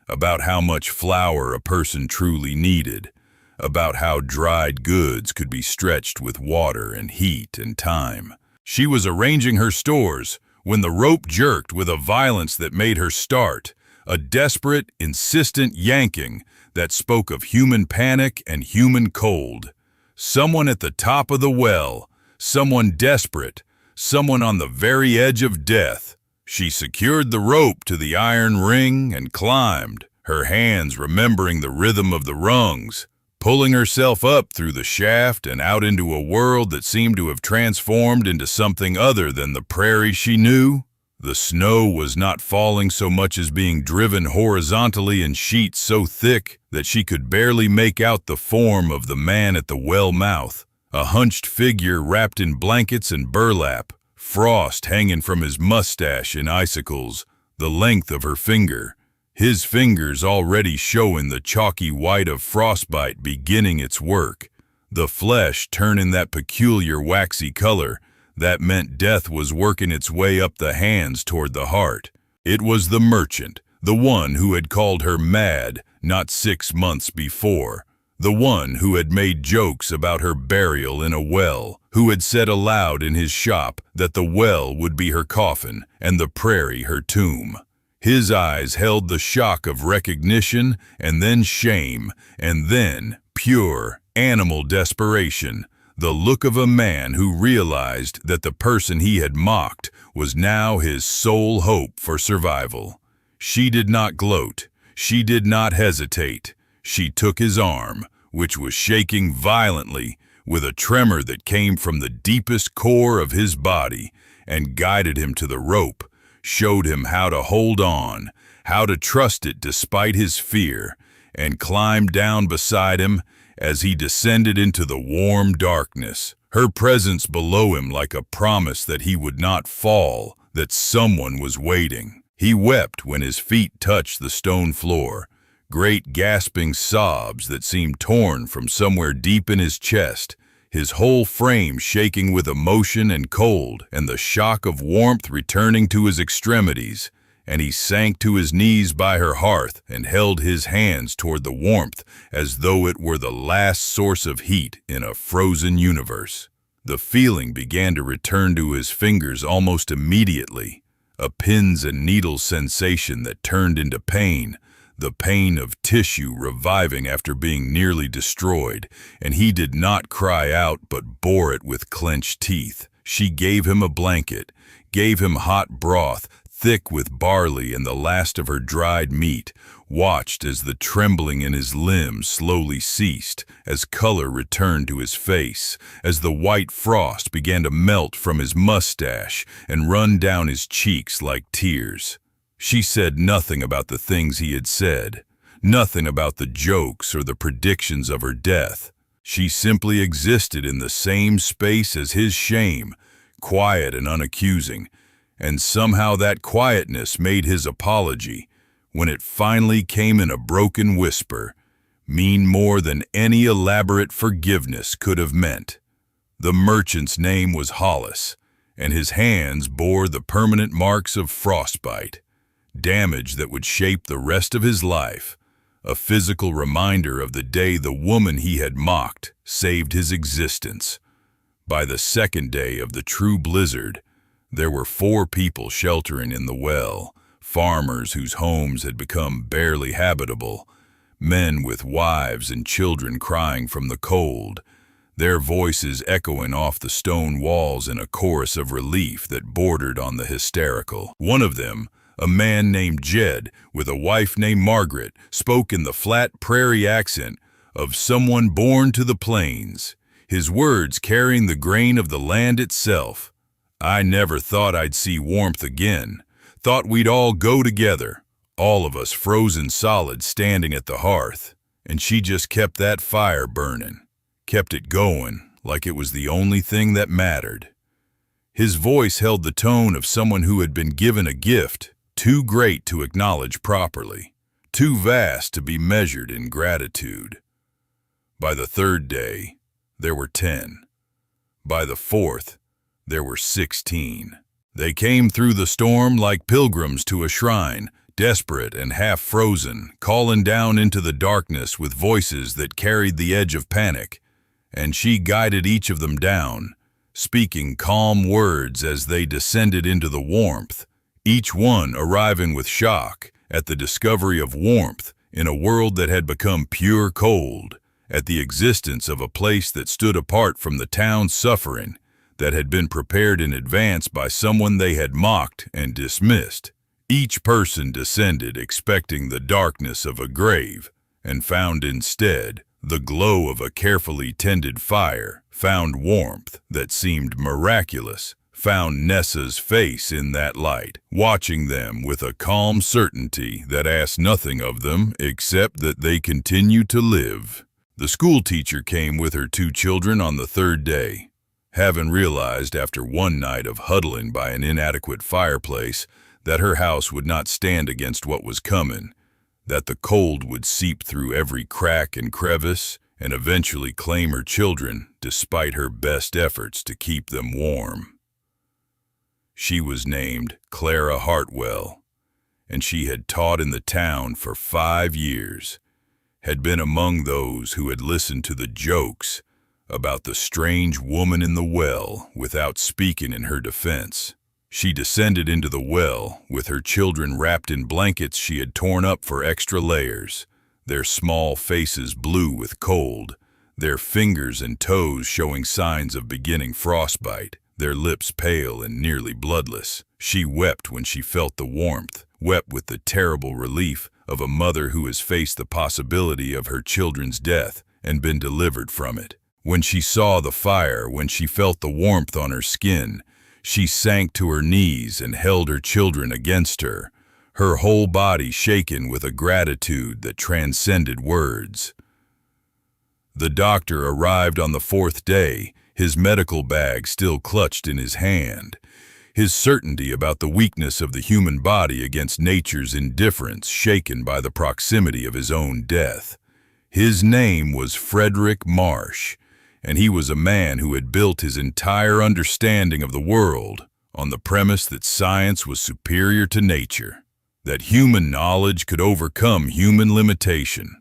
about how much flour a person truly needed, about how dried goods could be stretched with water and heat and time. She was arranging her stores when the rope jerked with a violence that made her start, a desperate, insistent yanking that spoke of human panic and human cold. Someone at the top of the well, someone desperate, someone on the very edge of death. She secured the rope to the iron ring and climbed, her hands remembering the rhythm of the rungs, pulling herself up through the shaft and out into a world that seemed to have transformed into something other than the prairie she knew. The snow was not falling so much as being driven horizontally in sheets so thick that she could barely make out the form of the man at the well mouth, a hunched figure wrapped in blankets and burlap, frost hanging from his mustache in icicles, the length of her finger. His fingers already showing the chalky white of frostbite beginning its work. The flesh turning that peculiar waxy color, that meant death was working its way up the hands toward the heart. It was the merchant, the one who had called her mad not 6 months before, the one who had made jokes about her burial in a well, who had said aloud in his shop that the well would be her coffin and the prairie her tomb. His eyes held the shock of recognition and then shame and then pure animal desperation, the look of a man who realized that the person he had mocked was now his sole hope for survival. She did not gloat. She did not hesitate. She took his arm, which was shaking violently with a tremor that came from the deepest core of his body, and guided him to the rope, showed him how to hold on, how to trust it despite his fear, and climbed down beside him as he descended into the warm darkness, her presence below him like a promise that he would not fall, that someone was waiting. He wept when his feet touched the stone floor, great gasping sobs that seemed torn from somewhere deep in his chest, his whole frame shaking with emotion and cold, and the shock of warmth returning to his extremities, and he sank to his knees by her hearth and held his hands toward the warmth as though it were the last source of heat in a frozen universe. The feeling began to return to his fingers almost immediately, a pins and needles sensation that turned into pain, the pain of tissue reviving after being nearly destroyed, and he did not cry out but bore it with clenched teeth. She gave him a blanket, gave him hot broth, thick with barley and the last of her dried meat, watched as the trembling in his limbs slowly ceased, as color returned to his face, as the white frost began to melt from his mustache and run down his cheeks like tears. She said nothing about the things he had said, nothing about the jokes or the predictions of her death. She simply existed in the same space as his shame, quiet and unaccusing, and somehow that quietness made his apology, when it finally came in a broken whisper, mean more than any elaborate forgiveness could have meant. The merchant's name was Hollis, and his hands bore the permanent marks of frostbite, damage that would shape the rest of his life, a physical reminder of the day the woman he had mocked saved his existence. By the second day of the true blizzard, there were 4 people sheltering in the well, farmers whose homes had become barely habitable, men with wives and children crying from the cold, their voices echoing off the stone walls in a chorus of relief that bordered on the hysterical. One of them, a man named Jed, with a wife named Margaret, spoke in the flat Prairie accent of someone born to the plains, his words carrying the grain of the land itself. "I never thought I'd see warmth again. Thought we'd all go together, all of us frozen solid standing at the hearth. And she just kept that fire burning, kept it going like it was the only thing that mattered." His voice held the tone of someone who had been given a gift too great to acknowledge properly, too vast to be measured in gratitude. By the 3rd day, there were 10. By the 4th, there were 16. They came through the storm like pilgrims to a shrine, desperate and half-frozen, calling down into the darkness with voices that carried the edge of panic, and she guided each of them down, speaking calm words as they descended into the warmth, each one arriving with shock at the discovery of warmth in a world that had become pure cold, at the existence of a place that stood apart from the town's suffering, that had been prepared in advance by someone they had mocked and dismissed. Each person descended expecting the darkness of a grave, and found instead the glow of a carefully tended fire, found warmth that seemed miraculous, found Nessa's face in that light, watching them with a calm certainty that asked nothing of them except that they continue to live. The schoolteacher came with her 2 children on the 3rd day, having realized after one night of huddling by an inadequate fireplace that her house would not stand against what was coming, that the cold would seep through every crack and crevice and eventually claim her children despite her best efforts to keep them warm. She was named Clara Hartwell, and she had taught in the town for 5 years, had been among those who had listened to the jokes about the strange woman in the well without speaking in her defense. She descended into the well with her children wrapped in blankets she had torn up for extra layers, their small faces blue with cold, their fingers and toes showing signs of beginning frostbite, their lips pale and nearly bloodless. She wept when she felt the warmth, wept with the terrible relief of a mother who has faced the possibility of her children's death and been delivered from it. When she saw the fire, when she felt the warmth on her skin, she sank to her knees and held her children against her, her whole body shaken with a gratitude that transcended words. The doctor arrived on the 4th day, his medical bag still clutched in his hand, his certainty about the weakness of the human body against nature's indifference shaken by the proximity of his own death. His name was Frederick Marsh, and he was a man who had built his entire understanding of the world on the premise that science was superior to nature, that human knowledge could overcome human limitation.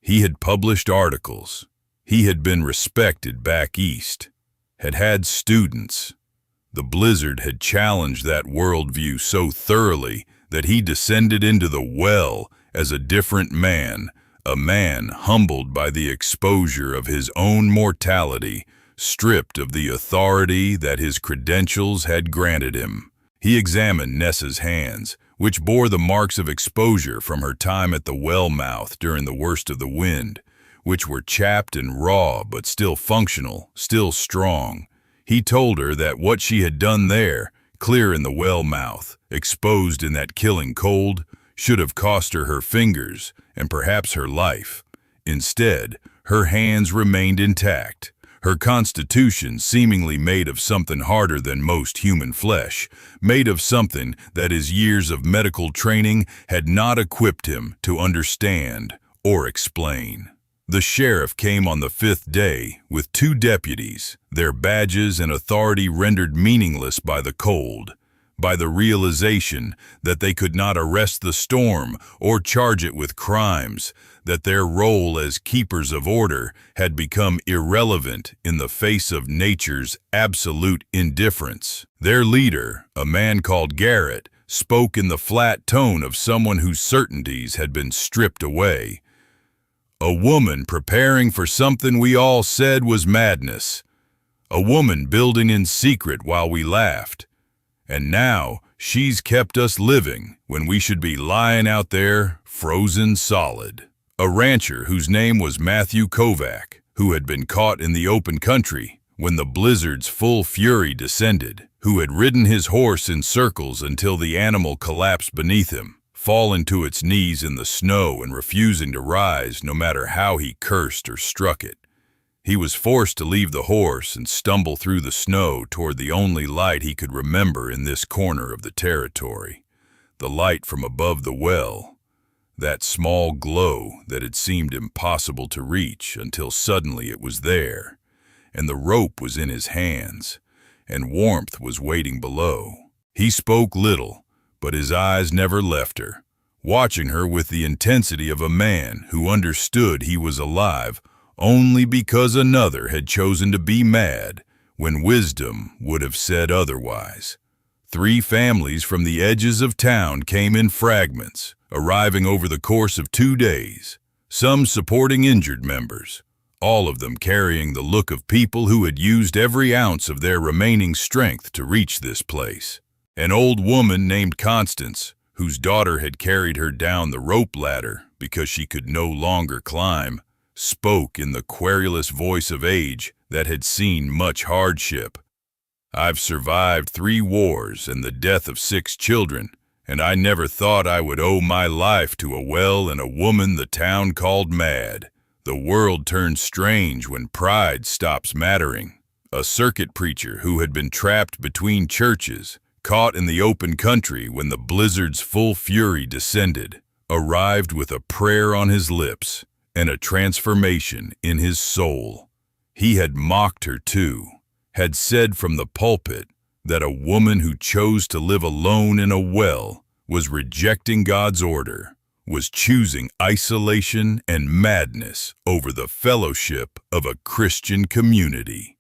He had published articles. He had been respected back east, had had students. The blizzard had challenged that worldview so thoroughly that he descended into the well as a different man, a man humbled by the exposure of his own mortality, stripped of the authority that his credentials had granted him. He examined Nessa's hands, which bore the marks of exposure from her time at the well mouth during the worst of the wind, which were chapped and raw but still functional, still strong. He told her that what she had done there, clear in the well mouth, exposed in that killing cold, should have cost her her fingers and perhaps her life. Instead, her hands remained intact, her constitution seemingly made of something harder than most human flesh, made of something that his years of medical training had not equipped him to understand or explain. The sheriff came on the 5th day with 2 deputies, their badges and authority rendered meaningless by the cold, by the realization that they could not arrest the storm or charge it with crimes, that their role as keepers of order had become irrelevant in the face of nature's absolute indifference. Their leader, a man called Garrett, spoke in the flat tone of someone whose certainties had been stripped away. A woman preparing for something we all said was madness. A woman building in secret while we laughed. And now she's kept us living when we should be lying out there frozen solid. A rancher whose name was Matthew Kovac, who had been caught in the open country when the blizzard's full fury descended, who had ridden his horse in circles until the animal collapsed beneath him, fallen to its knees in the snow and refusing to rise no matter how he cursed or struck it. He was forced to leave the horse and stumble through the snow toward the only light he could remember in this corner of the territory, the light from above the well, that small glow that had seemed impossible to reach until suddenly it was there, and the rope was in his hands, and warmth was waiting below. He spoke little, but his eyes never left her, watching her with the intensity of a man who understood he was alive only because another had chosen to be mad when wisdom would have said otherwise. 3 families from the edges of town came in fragments, arriving over the course of 2 days, some supporting injured members, all of them carrying the look of people who had used every ounce of their remaining strength to reach this place. An old woman named Constance, whose daughter had carried her down the rope ladder because she could no longer climb, spoke in the querulous voice of age that had seen much hardship. "I've survived 3 wars and the death of 6 children, and I never thought I would owe my life to a well and a woman the town called mad. The world turns strange when pride stops mattering." A circuit preacher who had been trapped between churches, caught in the open country when the blizzard's full fury descended, arrived with a prayer on his lips and a transformation in his soul. He had mocked her too, had said from the pulpit that a woman who chose to live alone in a well was rejecting God's order, was choosing isolation and madness over the fellowship of a Christian community.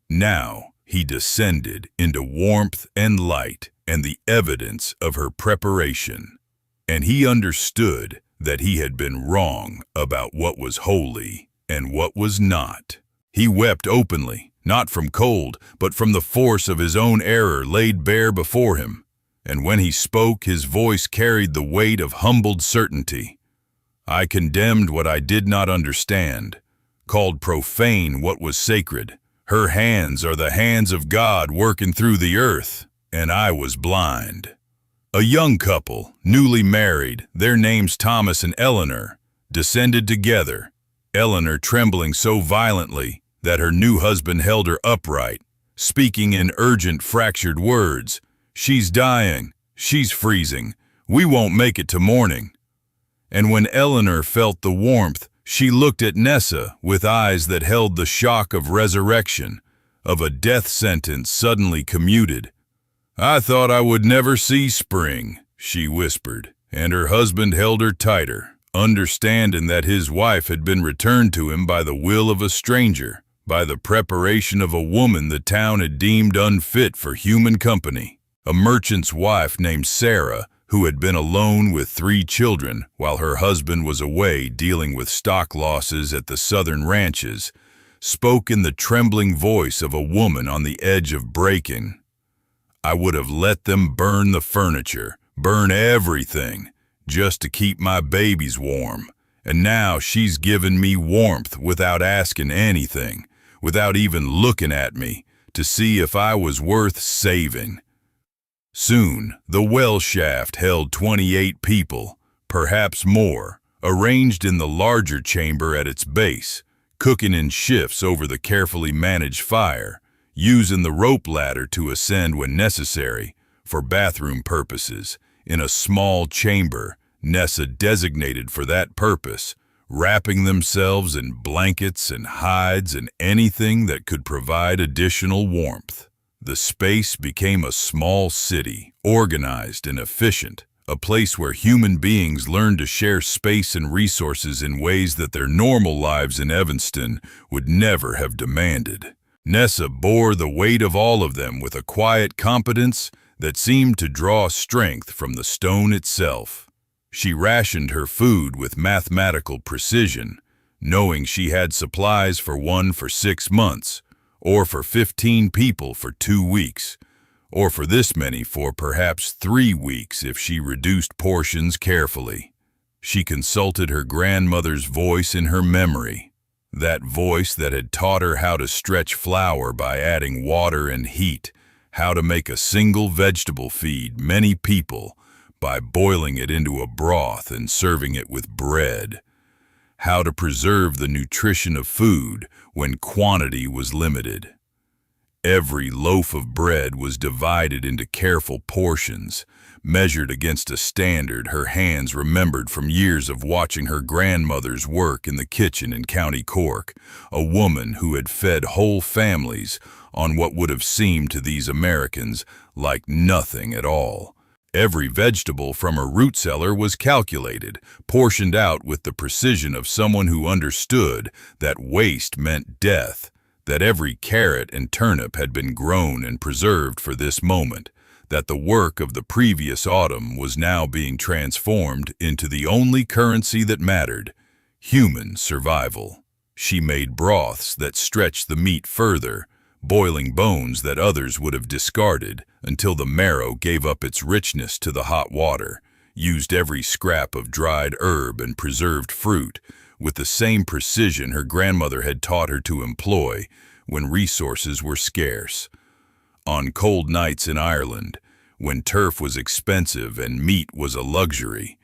Now he descended into warmth and light and the evidence of her preparation, and he understood that he had been wrong about what was holy and what was not. He wept openly, not from cold, but from the force of his own error laid bare before him, and when he spoke, his voice carried the weight of humbled certainty. "I condemned what I did not understand, called profane what was sacred. Her hands are the hands of God working through the earth, and I was blind." A young couple, newly married, their names Thomas and Eleanor, descended together, Eleanor trembling so violently that her new husband held her upright, speaking in urgent, fractured words. "She's dying, she's freezing, we won't make it to morning." And when Eleanor felt the warmth, she looked at Nessa with eyes that held the shock of resurrection, of a death sentence suddenly commuted. "I thought I would never see spring," she whispered, and her husband held her tighter, understanding that his wife had been returned to him by the will of a stranger, by the preparation of a woman the town had deemed unfit for human company. A merchant's wife named Sarah, who had been alone with 3 children while her husband was away dealing with stock losses at the southern ranches, spoke in the trembling voice of a woman on the edge of breaking. I would have let them burn the furniture, burn everything, just to keep my babies warm. And now she's given me warmth without asking anything, without even looking at me, to see if I was worth saving. Soon, the well shaft held 28 people, perhaps more, arranged in the larger chamber at its base, cooking in shifts over the carefully managed fire, using the rope ladder to ascend when necessary, for bathroom purposes, in a small chamber Nessa designated for that purpose, wrapping themselves in blankets and hides and anything that could provide additional warmth. The space became a small city, organized and efficient, a place where human beings learned to share space and resources in ways that their normal lives in Evanston would never have demanded. Nessa bore the weight of all of them with a quiet competence that seemed to draw strength from the stone itself. She rationed her food with mathematical precision, knowing she had supplies for 6 months, or for 15 people for 2 weeks, or for this many for perhaps 3 weeks if she reduced portions carefully. She consulted her grandmother's voice in her memory, that voice that had taught her how to stretch flour by adding water and heat, how to make a single vegetable feed many people by boiling it into a broth and serving it with bread, how to preserve the nutrition of food when quantity was limited. Every loaf of bread was divided into careful portions, measured against a standard her hands remembered from years of watching her grandmother's work in the kitchen in County Cork, a woman who had fed whole families on what would have seemed to these Americans like nothing at all. Every vegetable from her root cellar was calculated, portioned out with the precision of someone who understood that waste meant death, that every carrot and turnip had been grown and preserved for this moment, that the work of the previous autumn was now being transformed into the only currency that mattered, human survival. She made broths that stretched the meat further, boiling bones that others would have discarded until the marrow gave up its richness to the hot water, used every scrap of dried herb and preserved fruit with the same precision her grandmother had taught her to employ when resources were scarce. On cold nights in Ireland, when turf was expensive and meat was a luxury,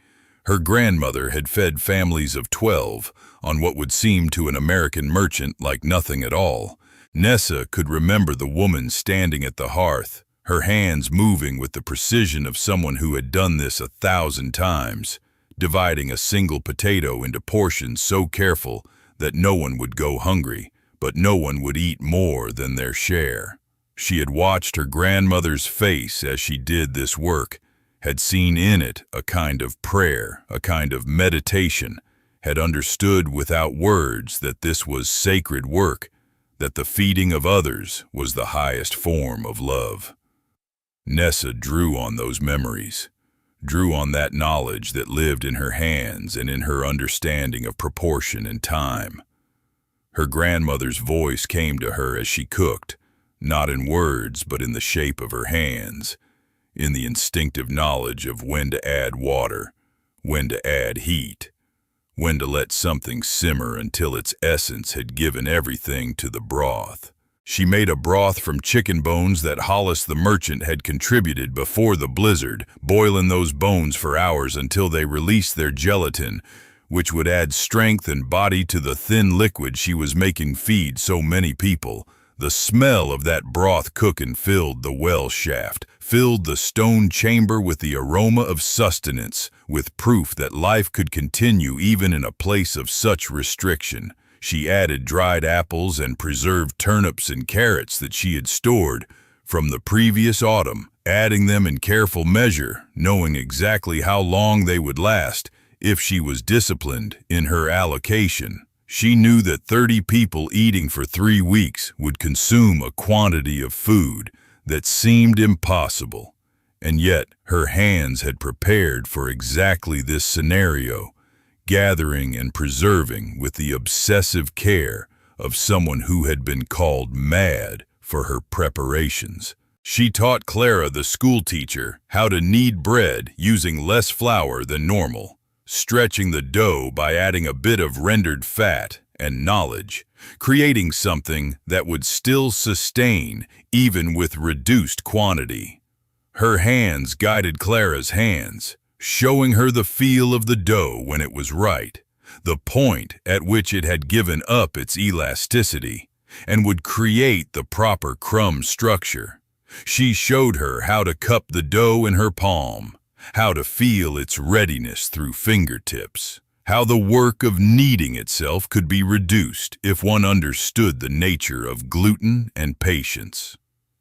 her grandmother had fed families of 12 on what would seem to an American merchant like nothing at all. Nessa could remember the woman standing at the hearth, her hands moving with the precision of someone who had done this 1,000 times, dividing a single potato into portions so careful that no one would go hungry, but no one would eat more than their share. She had watched her grandmother's face as she did this work, had seen in it a kind of prayer, a kind of meditation, had understood without words that this was sacred work, that the feeding of others was the highest form of love. Nessa drew on those memories, drew on that knowledge that lived in her hands and in her understanding of proportion and time. Her grandmother's voice came to her as she cooked, not in words but in the shape of her hands, in the instinctive knowledge of when to add water, when to add heat, when to let something simmer until its essence had given everything to the broth. She made a broth from chicken bones that Hollis the merchant had contributed before the blizzard, boiling those bones for hours until they released their gelatin, which would add strength and body to the thin liquid she was making feed so many people. The smell of that broth cooking filled the well shaft, filled the stone chamber with the aroma of sustenance, with proof that life could continue even in a place of such restriction. She added dried apples and preserved turnips and carrots that she had stored from the previous autumn, adding them in careful measure, knowing exactly how long they would last if she was disciplined in her allocation. She knew that 30 people eating for 3 weeks would consume a quantity of food that seemed impossible, and yet her hands had prepared for exactly this scenario, gathering and preserving with the obsessive care of someone who had been called mad for her preparations. She taught Clara, the schoolteacher, how to knead bread using less flour than normal, stretching the dough by adding a bit of rendered fat and knowledge, creating something that would still sustain even with reduced quantity. Her hands guided Clara's hands, showing her the feel of the dough when it was right, the point at which it had given up its elasticity, and would create the proper crumb structure. She showed her how to cup the dough in her palm, how to feel its readiness through fingertips, how the work of kneading itself could be reduced if one understood the nature of gluten and patience.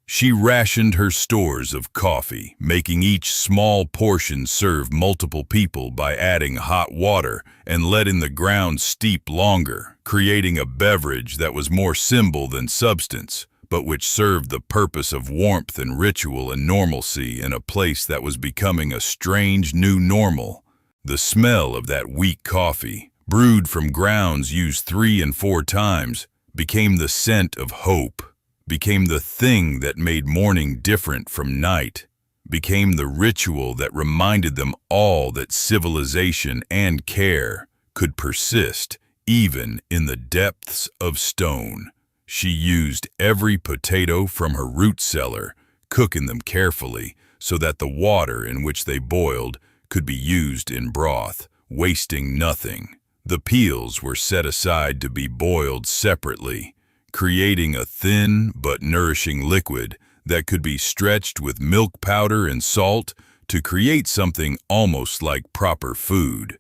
She rationed her stores of coffee, making each small portion serve multiple people by adding hot water and letting the ground steep longer, creating a beverage that was more symbol than substance, but which served the purpose of warmth and ritual and normalcy in a place that was becoming a strange new normal. The smell of that weak coffee, brewed from grounds used 3 and 4 times, became the scent of hope, became the thing that made morning different from night, became the ritual that reminded them all that civilization and care could persist even in the depths of stone. She used every potato from her root cellar, cooking them carefully so that the water in which they boiled could be used in broth, wasting nothing. The peels were set aside to be boiled separately, creating a thin but nourishing liquid that could be stretched with milk powder and salt to create something almost like proper food.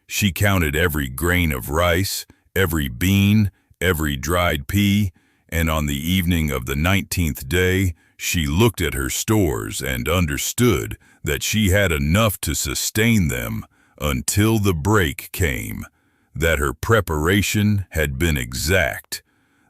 She counted every grain of rice, every bean, every dried pea, and on the evening of the 19th day, she looked at her stores and understood that she had enough to sustain them until the break came, that her preparation had been exact,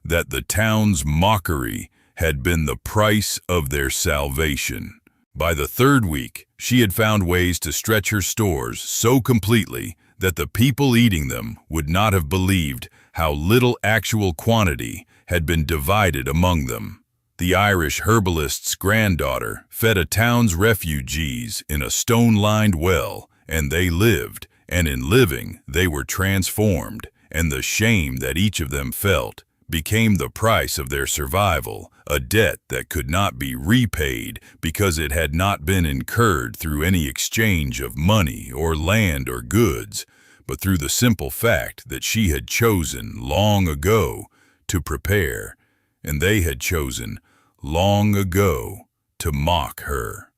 that the town's mockery had been the price of their salvation. By the 3rd week, she had found ways to stretch her stores so completely that the people eating them would not have believed how little actual quantity had been divided among them. The Irish herbalist's granddaughter fed a town's refugees in a stone-lined well, and they lived, and in living they were transformed, and the shame that each of them felt became the price of their survival, a debt that could not be repaid because it had not been incurred through any exchange of money or land or goods, but through the simple fact that she had chosen long ago to prepare, and they had chosen long ago to mock her.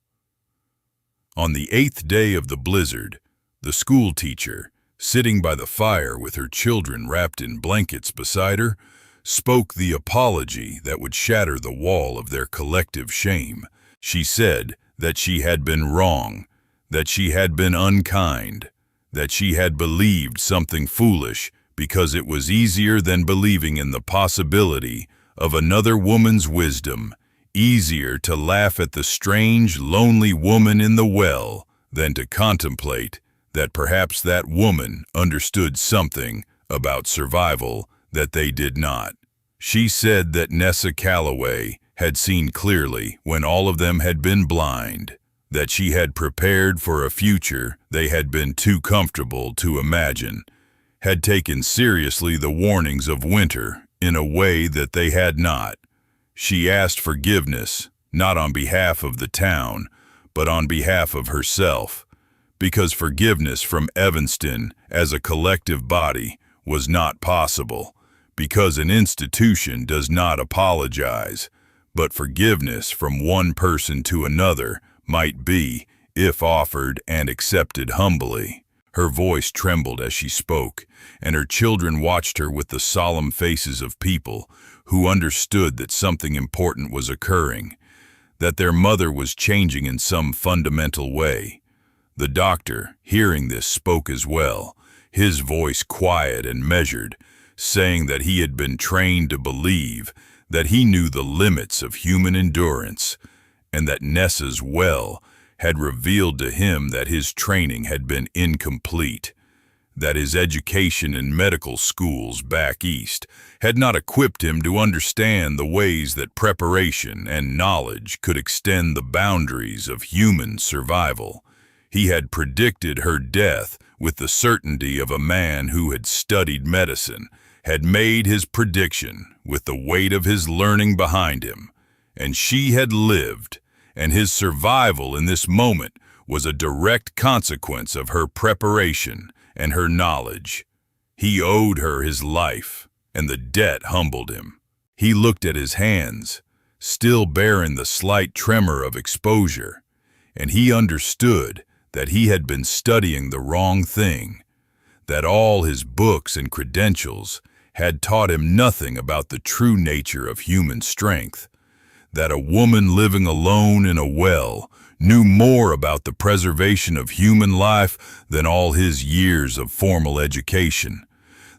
On the 8th day of the blizzard, the schoolteacher, sitting by the fire with her children wrapped in blankets beside her, spoke the apology that would shatter the wall of their collective shame. She said that she had been wrong, that she had been unkind, that she had believed something foolish because it was easier than believing in the possibility of another woman's wisdom, easier to laugh at the strange, lonely woman in the well than to contemplate that perhaps that woman understood something about survival that they did not. She said that Nessa Calloway had seen clearly when all of them had been blind, that she had prepared for a future they had been too comfortable to imagine, had taken seriously the warnings of winter in a way that they had not. She asked forgiveness, not on behalf of the town, but on behalf of herself, because forgiveness from Evanston as a collective body was not possible, because an institution does not apologize, but forgiveness from one person to another might be, if offered and accepted humbly. Her voice trembled as she spoke, and her children watched her with the solemn faces of people who understood that something important was occurring, that their mother was changing in some fundamental way. The doctor, hearing this, spoke as well, his voice quiet and measured, saying that he had been trained to believe, that he knew the limits of human endurance, and that Nessa's well had revealed to him that his training had been incomplete, that his education in medical schools back east had not equipped him to understand the ways that preparation and knowledge could extend the boundaries of human survival. He had predicted her death with the certainty of a man who had studied medicine, had made his prediction with the weight of his learning behind him, and she had lived, and his survival in this moment was a direct consequence of her preparation and her knowledge. He owed her his life, and the debt humbled him. He looked at his hands, still bearing the slight tremor of exposure, and he understood that he had been studying the wrong thing, that all his books and credentials had taught him nothing about the true nature of human strength, that a woman living alone in a well knew more about the preservation of human life than all his years of formal education.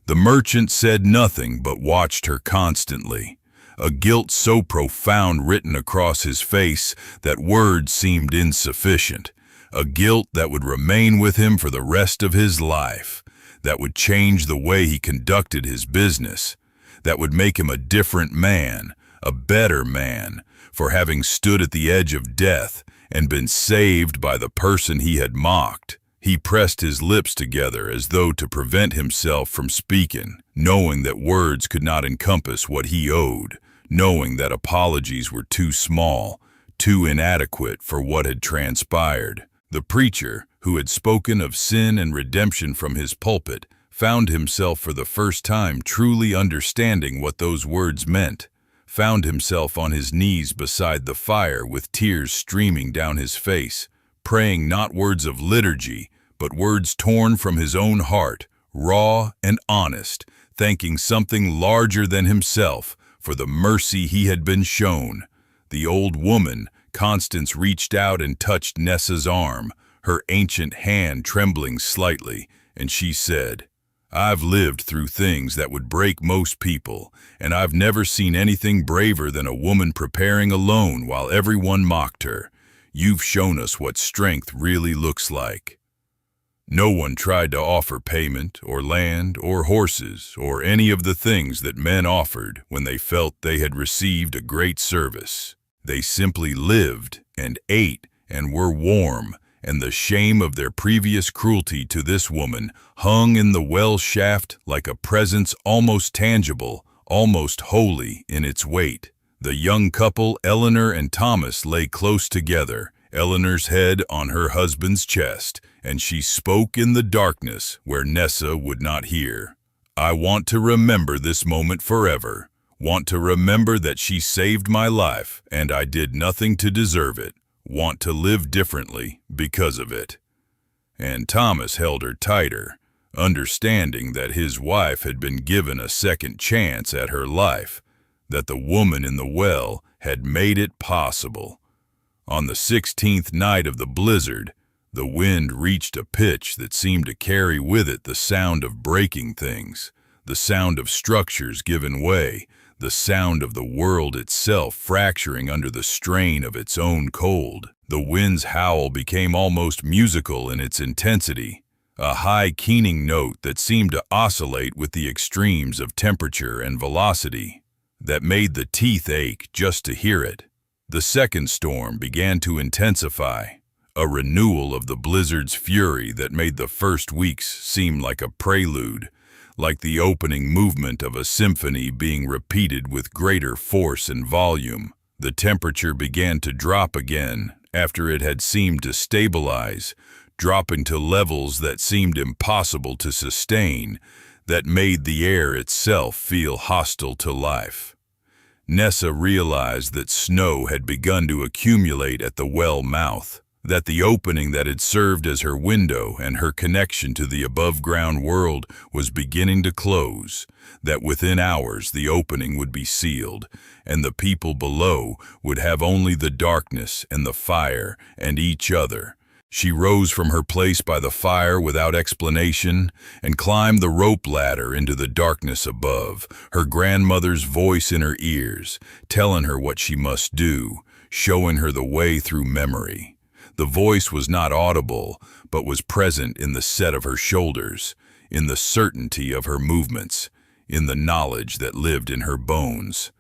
The merchant said nothing but watched her constantly, a guilt so profound written across his face that words seemed insufficient, a guilt that would remain with him for the rest of his life, that would change the way he conducted his business, that would make him a different man, a better man, for having stood at the edge of death and been saved by the person he had mocked. He pressed his lips together as though to prevent himself from speaking, knowing that words could not encompass what he owed, knowing that apologies were too small, too inadequate for what had transpired. The preacher, who had spoken of sin and redemption from his pulpit, found himself for the first time truly understanding what those words meant, found himself on his knees beside the fire with tears streaming down his face, praying not words of liturgy, but words torn from his own heart, raw and honest, thanking something larger than himself for the mercy he had been shown. The old woman, Constance, reached out and touched Nessa's arm, her ancient hand trembling slightly, and she said, "I've lived through things that would break most people, and I've never seen anything braver than a woman preparing alone while everyone mocked her. You've shown us what strength really looks like." No one tried to offer payment or land or horses or any of the things that men offered when they felt they had received a great service. They simply lived and ate and were warm, and the shame of their previous cruelty to this woman hung in the well shaft like a presence almost tangible, almost holy in its weight. The young couple, Eleanor and Thomas, lay close together, Eleanor's head on her husband's chest, and she spoke in the darkness where Nessa would not hear. "I want to remember this moment forever, want to remember that she saved my life and I did nothing to deserve it. Want to live differently because of it." And Thomas held her tighter, understanding that his wife had been given a second chance at her life, that the woman in the well had made it possible. On the 16th night of the blizzard, the wind reached a pitch that seemed to carry with it the sound of breaking things, the sound of structures giving way, the sound of the world itself fracturing under the strain of its own cold. The wind's howl became almost musical in its intensity, a high keening note that seemed to oscillate with the extremes of temperature and velocity, that made the teeth ache just to hear it. The second storm began to intensify, a renewal of the blizzard's fury that made the first weeks seem like a prelude, like the opening movement of a symphony being repeated with greater force and volume. The temperature began to drop again after it had seemed to stabilize, dropping to levels that seemed impossible to sustain, that made the air itself feel hostile to life. Nessa realized that snow had begun to accumulate at the well mouth, that the opening that had served as her window and her connection to the above-ground world was beginning to close, that within hours the opening would be sealed, and the people below would have only the darkness and the fire and each other. She rose from her place by the fire without explanation and climbed the rope ladder into the darkness above, her grandmother's voice in her ears, telling her what she must do, showing her the way through memory. The voice was not audible, but was present in the set of her shoulders, in the certainty of her movements, in the knowledge that lived in her bones.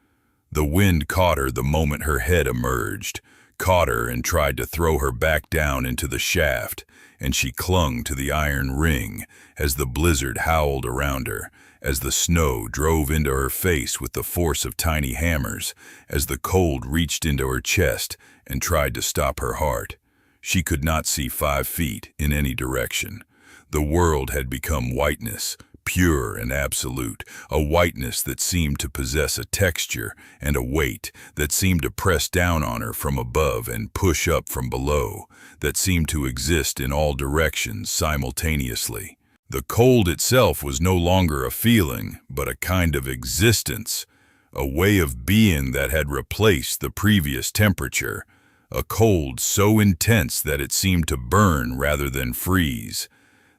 The wind caught her the moment her head emerged, caught her and tried to throw her back down into the shaft, and she clung to the iron ring as the blizzard howled around her, as the snow drove into her face with the force of tiny hammers, as the cold reached into her chest and tried to stop her heart. She could not see 5 feet in any direction. The world had become whiteness, pure and absolute, a whiteness that seemed to possess a texture and a weight, that seemed to press down on her from above and push up from below, that seemed to exist in all directions simultaneously. The cold itself was no longer a feeling, but a kind of existence, a way of being that had replaced the previous temperature, a cold so intense that it seemed to burn rather than freeze,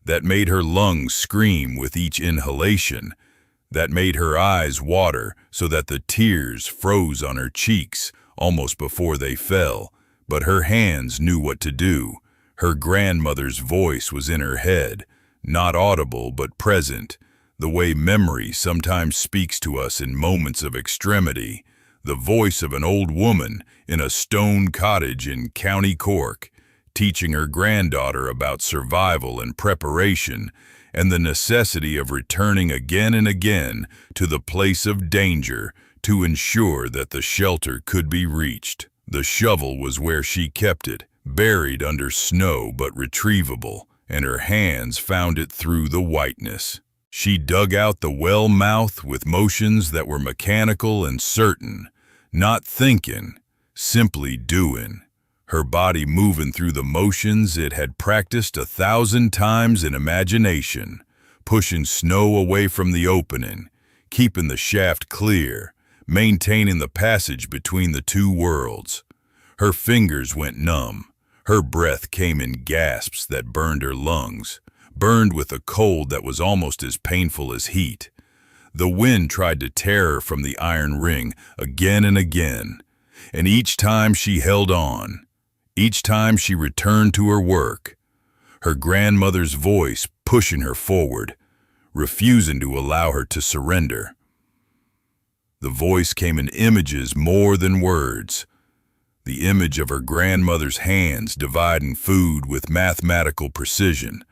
that made her lungs scream with each inhalation, that made her eyes water so that the tears froze on her cheeks almost before they fell, but her hands knew what to do. Her grandmother's voice was in her head, not audible but present, the way memory sometimes speaks to us in moments of extremity, the voice of an old woman in a stone cottage in County Cork, teaching her granddaughter about survival and preparation and the necessity of returning again and again to the place of danger to ensure that the shelter could be reached. The shovel was where she kept it, buried under snow but retrievable, and her hands found it through the whiteness. She dug out the well mouth with motions that were mechanical and certain, not thinking, simply doing. Her body moving through the motions it had practiced 1,000 times in imagination, pushing snow away from the opening, keeping the shaft clear, maintaining the passage between the two worlds. Her fingers went numb. Her breath came in gasps that burned her lungs, burned with a cold that was almost as painful as heat. The wind tried to tear her from the iron ring again and again, and each time she held on. Each time she returned to her work, her grandmother's voice pushing her forward, refusing to allow her to surrender. The voice came in images more than words. The image of her grandmother's hands dividing food with mathematical precision.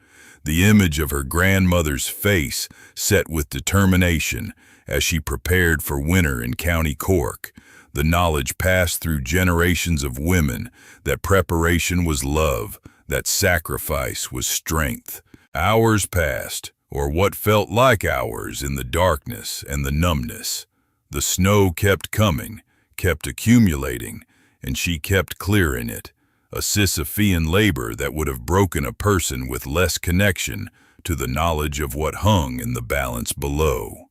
The image of her grandmother's face set with determination as she prepared for winter in County Cork. The knowledge passed through generations of women that preparation was love, that sacrifice was strength. Hours passed, or what felt like hours, in the darkness and the numbness. The snow kept coming, kept accumulating, and she kept clearing it, a Sisyphean labor that would have broken a person with less connection to the knowledge of what hung in the balance below.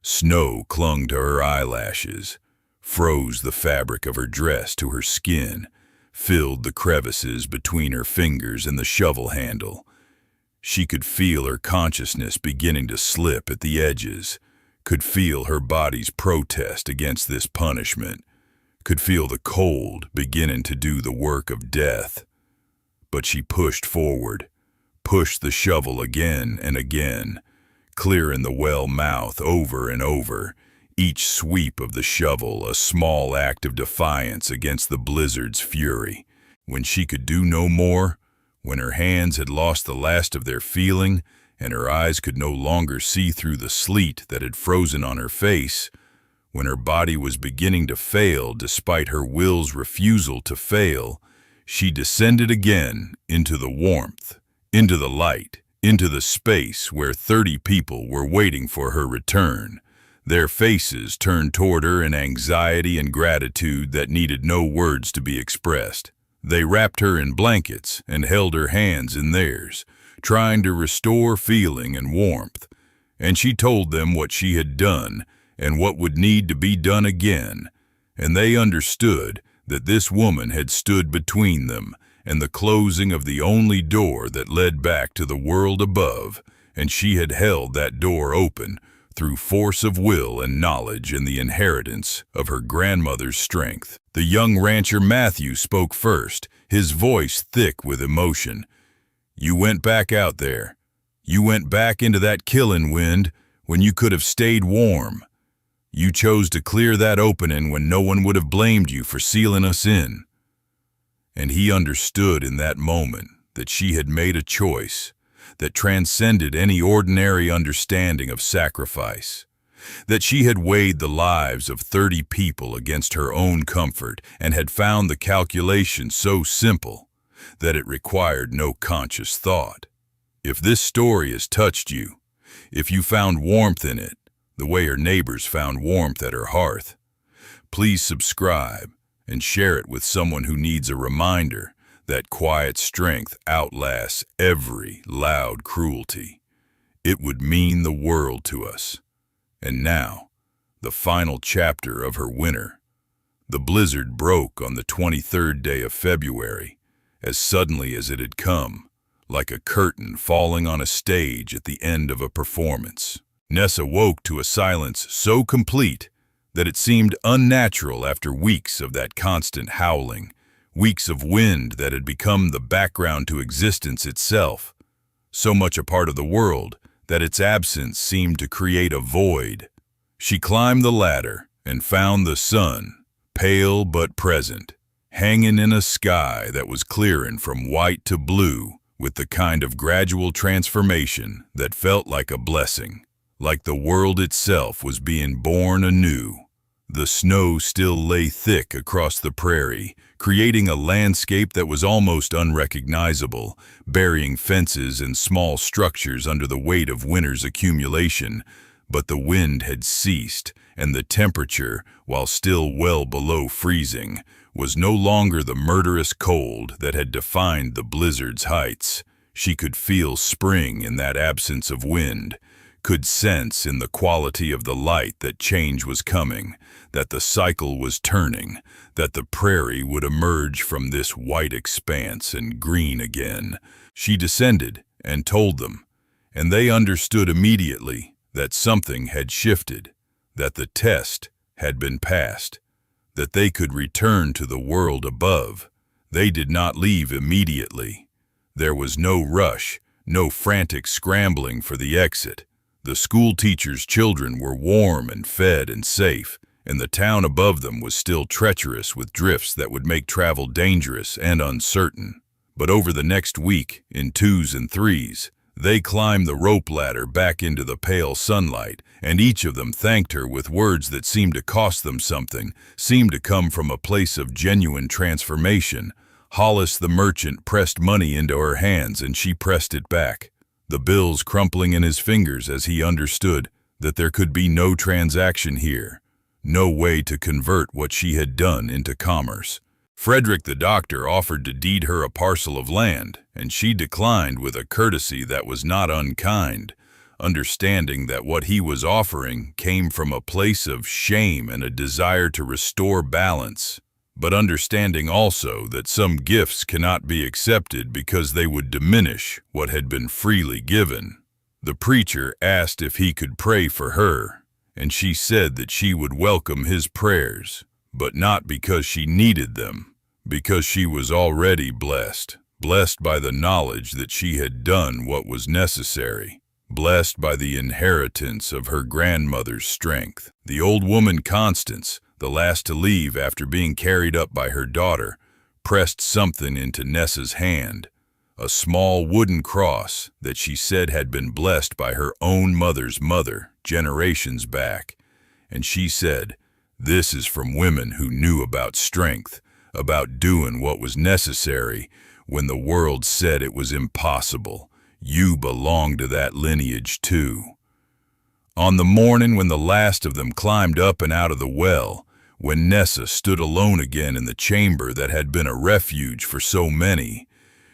Snow clung to her eyelashes, froze the fabric of her dress to her skin, filled the crevices between her fingers and the shovel handle. She could feel her consciousness beginning to slip at the edges, could feel her body's protest against this punishment, could feel the cold beginning to do the work of death. But she pushed forward, pushed the shovel again and again, clearing the well mouth over and over, each sweep of the shovel a small act of defiance against the blizzard's fury. When she could do no more, when her hands had lost the last of their feeling and her eyes could no longer see through the sleet that had frozen on her face, when her body was beginning to fail despite her will's refusal to fail, she descended again into the warmth, into the light, into the space where 30 people were waiting for her return, their faces turned toward her in anxiety and gratitude that needed no words to be expressed. They wrapped her in blankets and held her hands in theirs, trying to restore feeling and warmth, and she told them what she had done and what would need to be done again, and they understood that this woman had stood between them and the closing of the only door that led back to the world above, and she had held that door open through force of will and knowledge and the inheritance of her grandmother's strength. The young rancher Matthew spoke first, his voice thick with emotion. "You went back out there. You went back into that killing wind when you could have stayed warm. You chose to clear that opening when no one would have blamed you for sealing us in. And he understood in that moment that she had made a choice that transcended any ordinary understanding of sacrifice, that she had weighed the lives of 30 people against her own comfort and had found the calculation so simple that it required no conscious thought. If this story has touched you, if you found warmth in it, the way her neighbors found warmth at her hearth, please subscribe and share it with someone who needs a reminder that quiet strength outlasts every loud cruelty. It would mean the world to us. And now, the final chapter of her winter. The blizzard broke on the 23rd day of February, as suddenly as it had come, like a curtain falling on a stage at the end of a performance. Nessa woke to a silence so complete that it seemed unnatural after weeks of that constant howling, weeks of wind that had become the background to existence itself, so much a part of the world that its absence seemed to create a void. She climbed the ladder and found the sun, pale but present, hanging in a sky that was clearing from white to blue with the kind of gradual transformation that felt like a blessing, like the world itself was being born anew. The snow still lay thick across the prairie, creating a landscape that was almost unrecognizable, burying fences and small structures under the weight of winter's accumulation. But the wind had ceased, and the temperature, while still well below freezing, was no longer the murderous cold that had defined the blizzard's heights. She could feel spring in that absence of wind, could sense in the quality of the light that change was coming, that the cycle was turning, that the prairie would emerge from this white expanse and green again. She descended and told them, and they understood immediately that something had shifted, that the test had been passed, that they could return to the world above. They did not leave immediately. There was no rush, no frantic scrambling for the exit. The school teachers' children were warm and fed and safe, and the town above them was still treacherous with drifts that would make travel dangerous and uncertain. But over the next week, in twos and threes, they climbed the rope ladder back into the pale sunlight, and each of them thanked her with words that seemed to cost them something, seemed to come from a place of genuine transformation. Hollis the merchant pressed money into her hands, and she pressed it back, the bills crumpling in his fingers as he understood that there could be no transaction here, no way to convert what she had done into commerce. Frederick the doctor offered to deed her a parcel of land, and she declined with a courtesy that was not unkind, understanding that what he was offering came from a place of shame and a desire to restore balance, but understanding also that some gifts cannot be accepted because they would diminish what had been freely given. The preacher asked if he could pray for her, and she said that she would welcome his prayers, but not because she needed them, because she was already blessed by the knowledge that she had done what was necessary, blessed by the inheritance of her grandmother's strength. The old woman Constance, the last to leave after being carried up by her daughter, pressed something into Nessa's hand, a small wooden cross that she said had been blessed by her own mother's mother generations back, and she said, "This is from women who knew about strength, about doing what was necessary when the world said it was impossible. You belong to that lineage too." On the morning when the last of them climbed up and out of the well, when Nessa stood alone again in the chamber that had been a refuge for so many,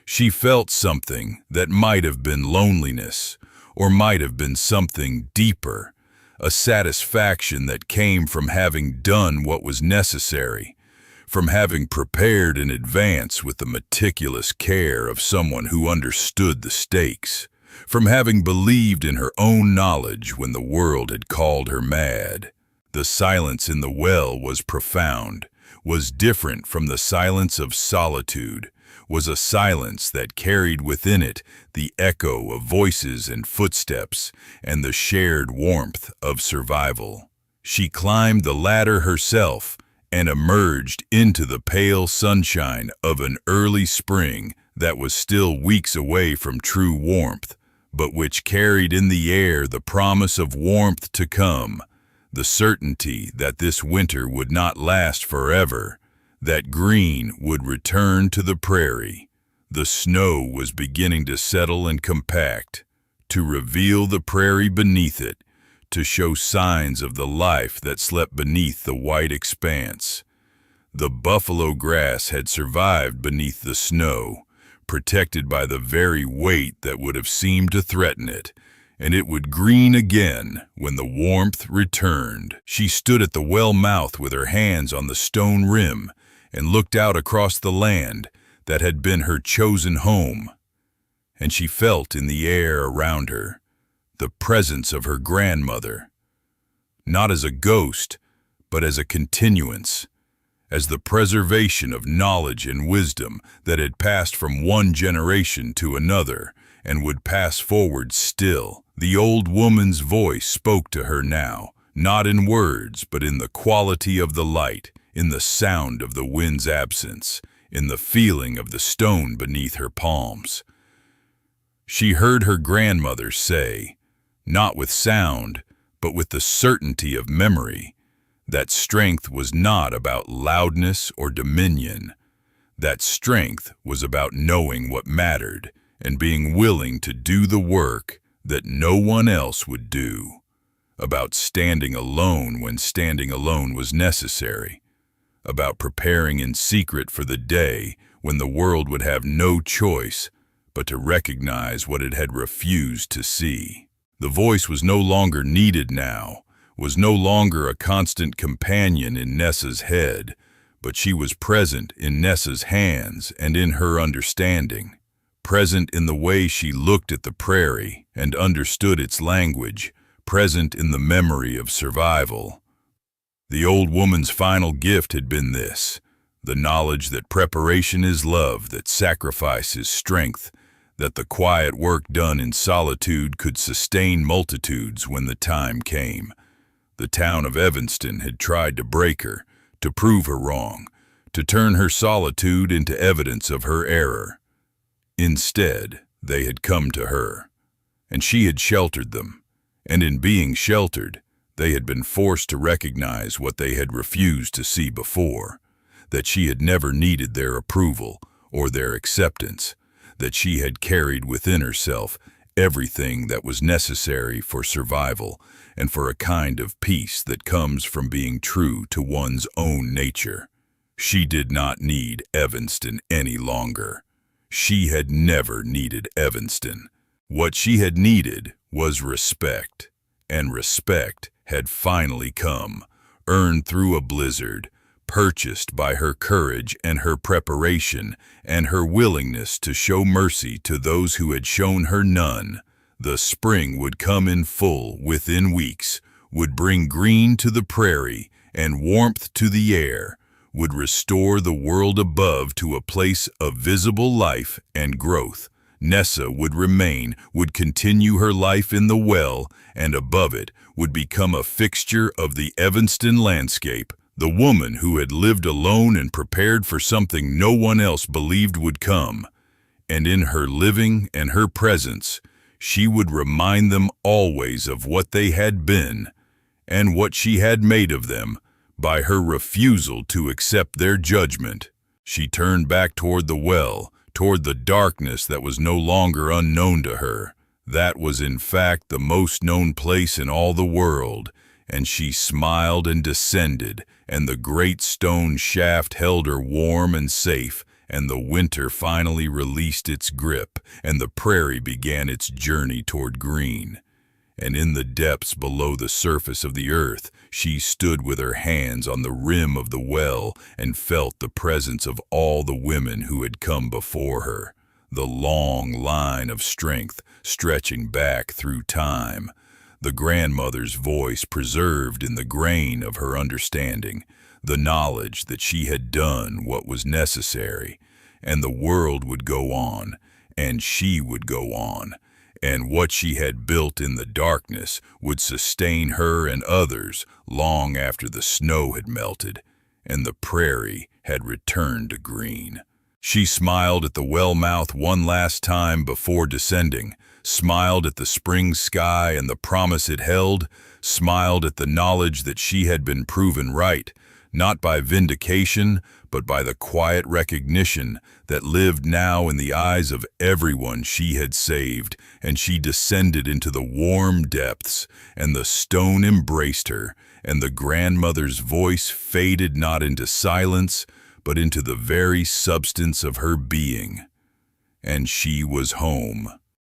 she felt something that might have been loneliness, or might have been something deeper, a satisfaction that came from having done what was necessary, from having prepared in advance with the meticulous care of someone who understood the stakes, from having believed in her own knowledge when the world had called her mad. The silence in the well was profound, was different from the silence of solitude, was a silence that carried within it the echo of voices and footsteps and the shared warmth of survival. She climbed the ladder herself and emerged into the pale sunshine of an early spring that was still weeks away from true warmth, but which carried in the air the promise of warmth to come, the certainty that this winter would not last forever, that green would return to the prairie. The snow was beginning to settle and compact, to reveal the prairie beneath it, to show signs of the life that slept beneath the white expanse. The buffalo grass had survived beneath the snow, protected by the very weight that would have seemed to threaten it, and it would green again when the warmth returned. She stood at the well mouth with her hands on the stone rim and looked out across the land that had been her chosen home, and she felt in the air around her the presence of her grandmother, not as a ghost, but as a continuance, as the preservation of knowledge and wisdom that had passed from one generation to another and would pass forward still. The old woman's voice spoke to her now, not in words, but in the quality of the light, in the sound of the wind's absence, in the feeling of the stone beneath her palms. She heard her grandmother say, not with sound, but with the certainty of memory, that strength was not about loudness or dominion. That strength was about knowing what mattered and being willing to do the work that no one else would do, about standing alone when standing alone was necessary, about preparing in secret for the day when the world would have no choice but to recognize what it had refused to see. The voice was no longer needed now, was no longer a constant companion in Nessa's head, but she was present in Nessa's hands and in her understanding, present in the way she looked at the prairie and understood its language, present in the memory of survival. The old woman's final gift had been this, the knowledge that preparation is love, that sacrifice is strength, that the quiet work done in solitude could sustain multitudes when the time came. The town of Evanston had tried to break her, to prove her wrong, to turn her solitude into evidence of her error. Instead, they had come to her, and she had sheltered them, and in being sheltered, they had been forced to recognize what they had refused to see before, that she had never needed their approval or their acceptance, that she had carried within herself everything that was necessary for survival and for a kind of peace that comes from being true to one's own nature. She did not need Evanston any longer. She had never needed Evanston. What she had needed was respect, and respect had finally come, earned through a blizzard, purchased by her courage and her preparation and her willingness to show mercy to those who had shown her none. The spring would come in full within weeks, would bring green to the prairie and warmth to the air, would restore the world above to a place of visible life and growth. Nessa would remain, would continue her life in the well, and above it would become a fixture of the Evanston landscape, the woman who had lived alone and prepared for something no one else believed would come. And in her living and her presence, she would remind them always of what they had been and what she had made of them by her refusal to accept their judgment. She turned back toward the well, toward the darkness that was no longer unknown to her. That was in fact the most known place in all the world, and she smiled and descended, and the great stone shaft held her warm and safe, and the winter finally released its grip, and the prairie began its journey toward green. And in the depths below the surface of the earth, she stood with her hands on the rim of the well and felt the presence of all the women who had come before her, the long line of strength stretching back through time, the grandmother's voice preserved in the grain of her understanding, the knowledge that she had done what was necessary, and the world would go on, and she would go on, and what she had built in the darkness would sustain her and others long after the snow had melted and the prairie had returned to green. She smiled at the well mouth one last time before descending, smiled at the spring sky and the promise it held, smiled at the knowledge that she had been proven right, not by vindication, but by the quiet recognition that lived now in the eyes of everyone she had saved, and she descended into the warm depths, and the stone embraced her, and the grandmother's voice faded not into silence, but into the very substance of her being. And she was home.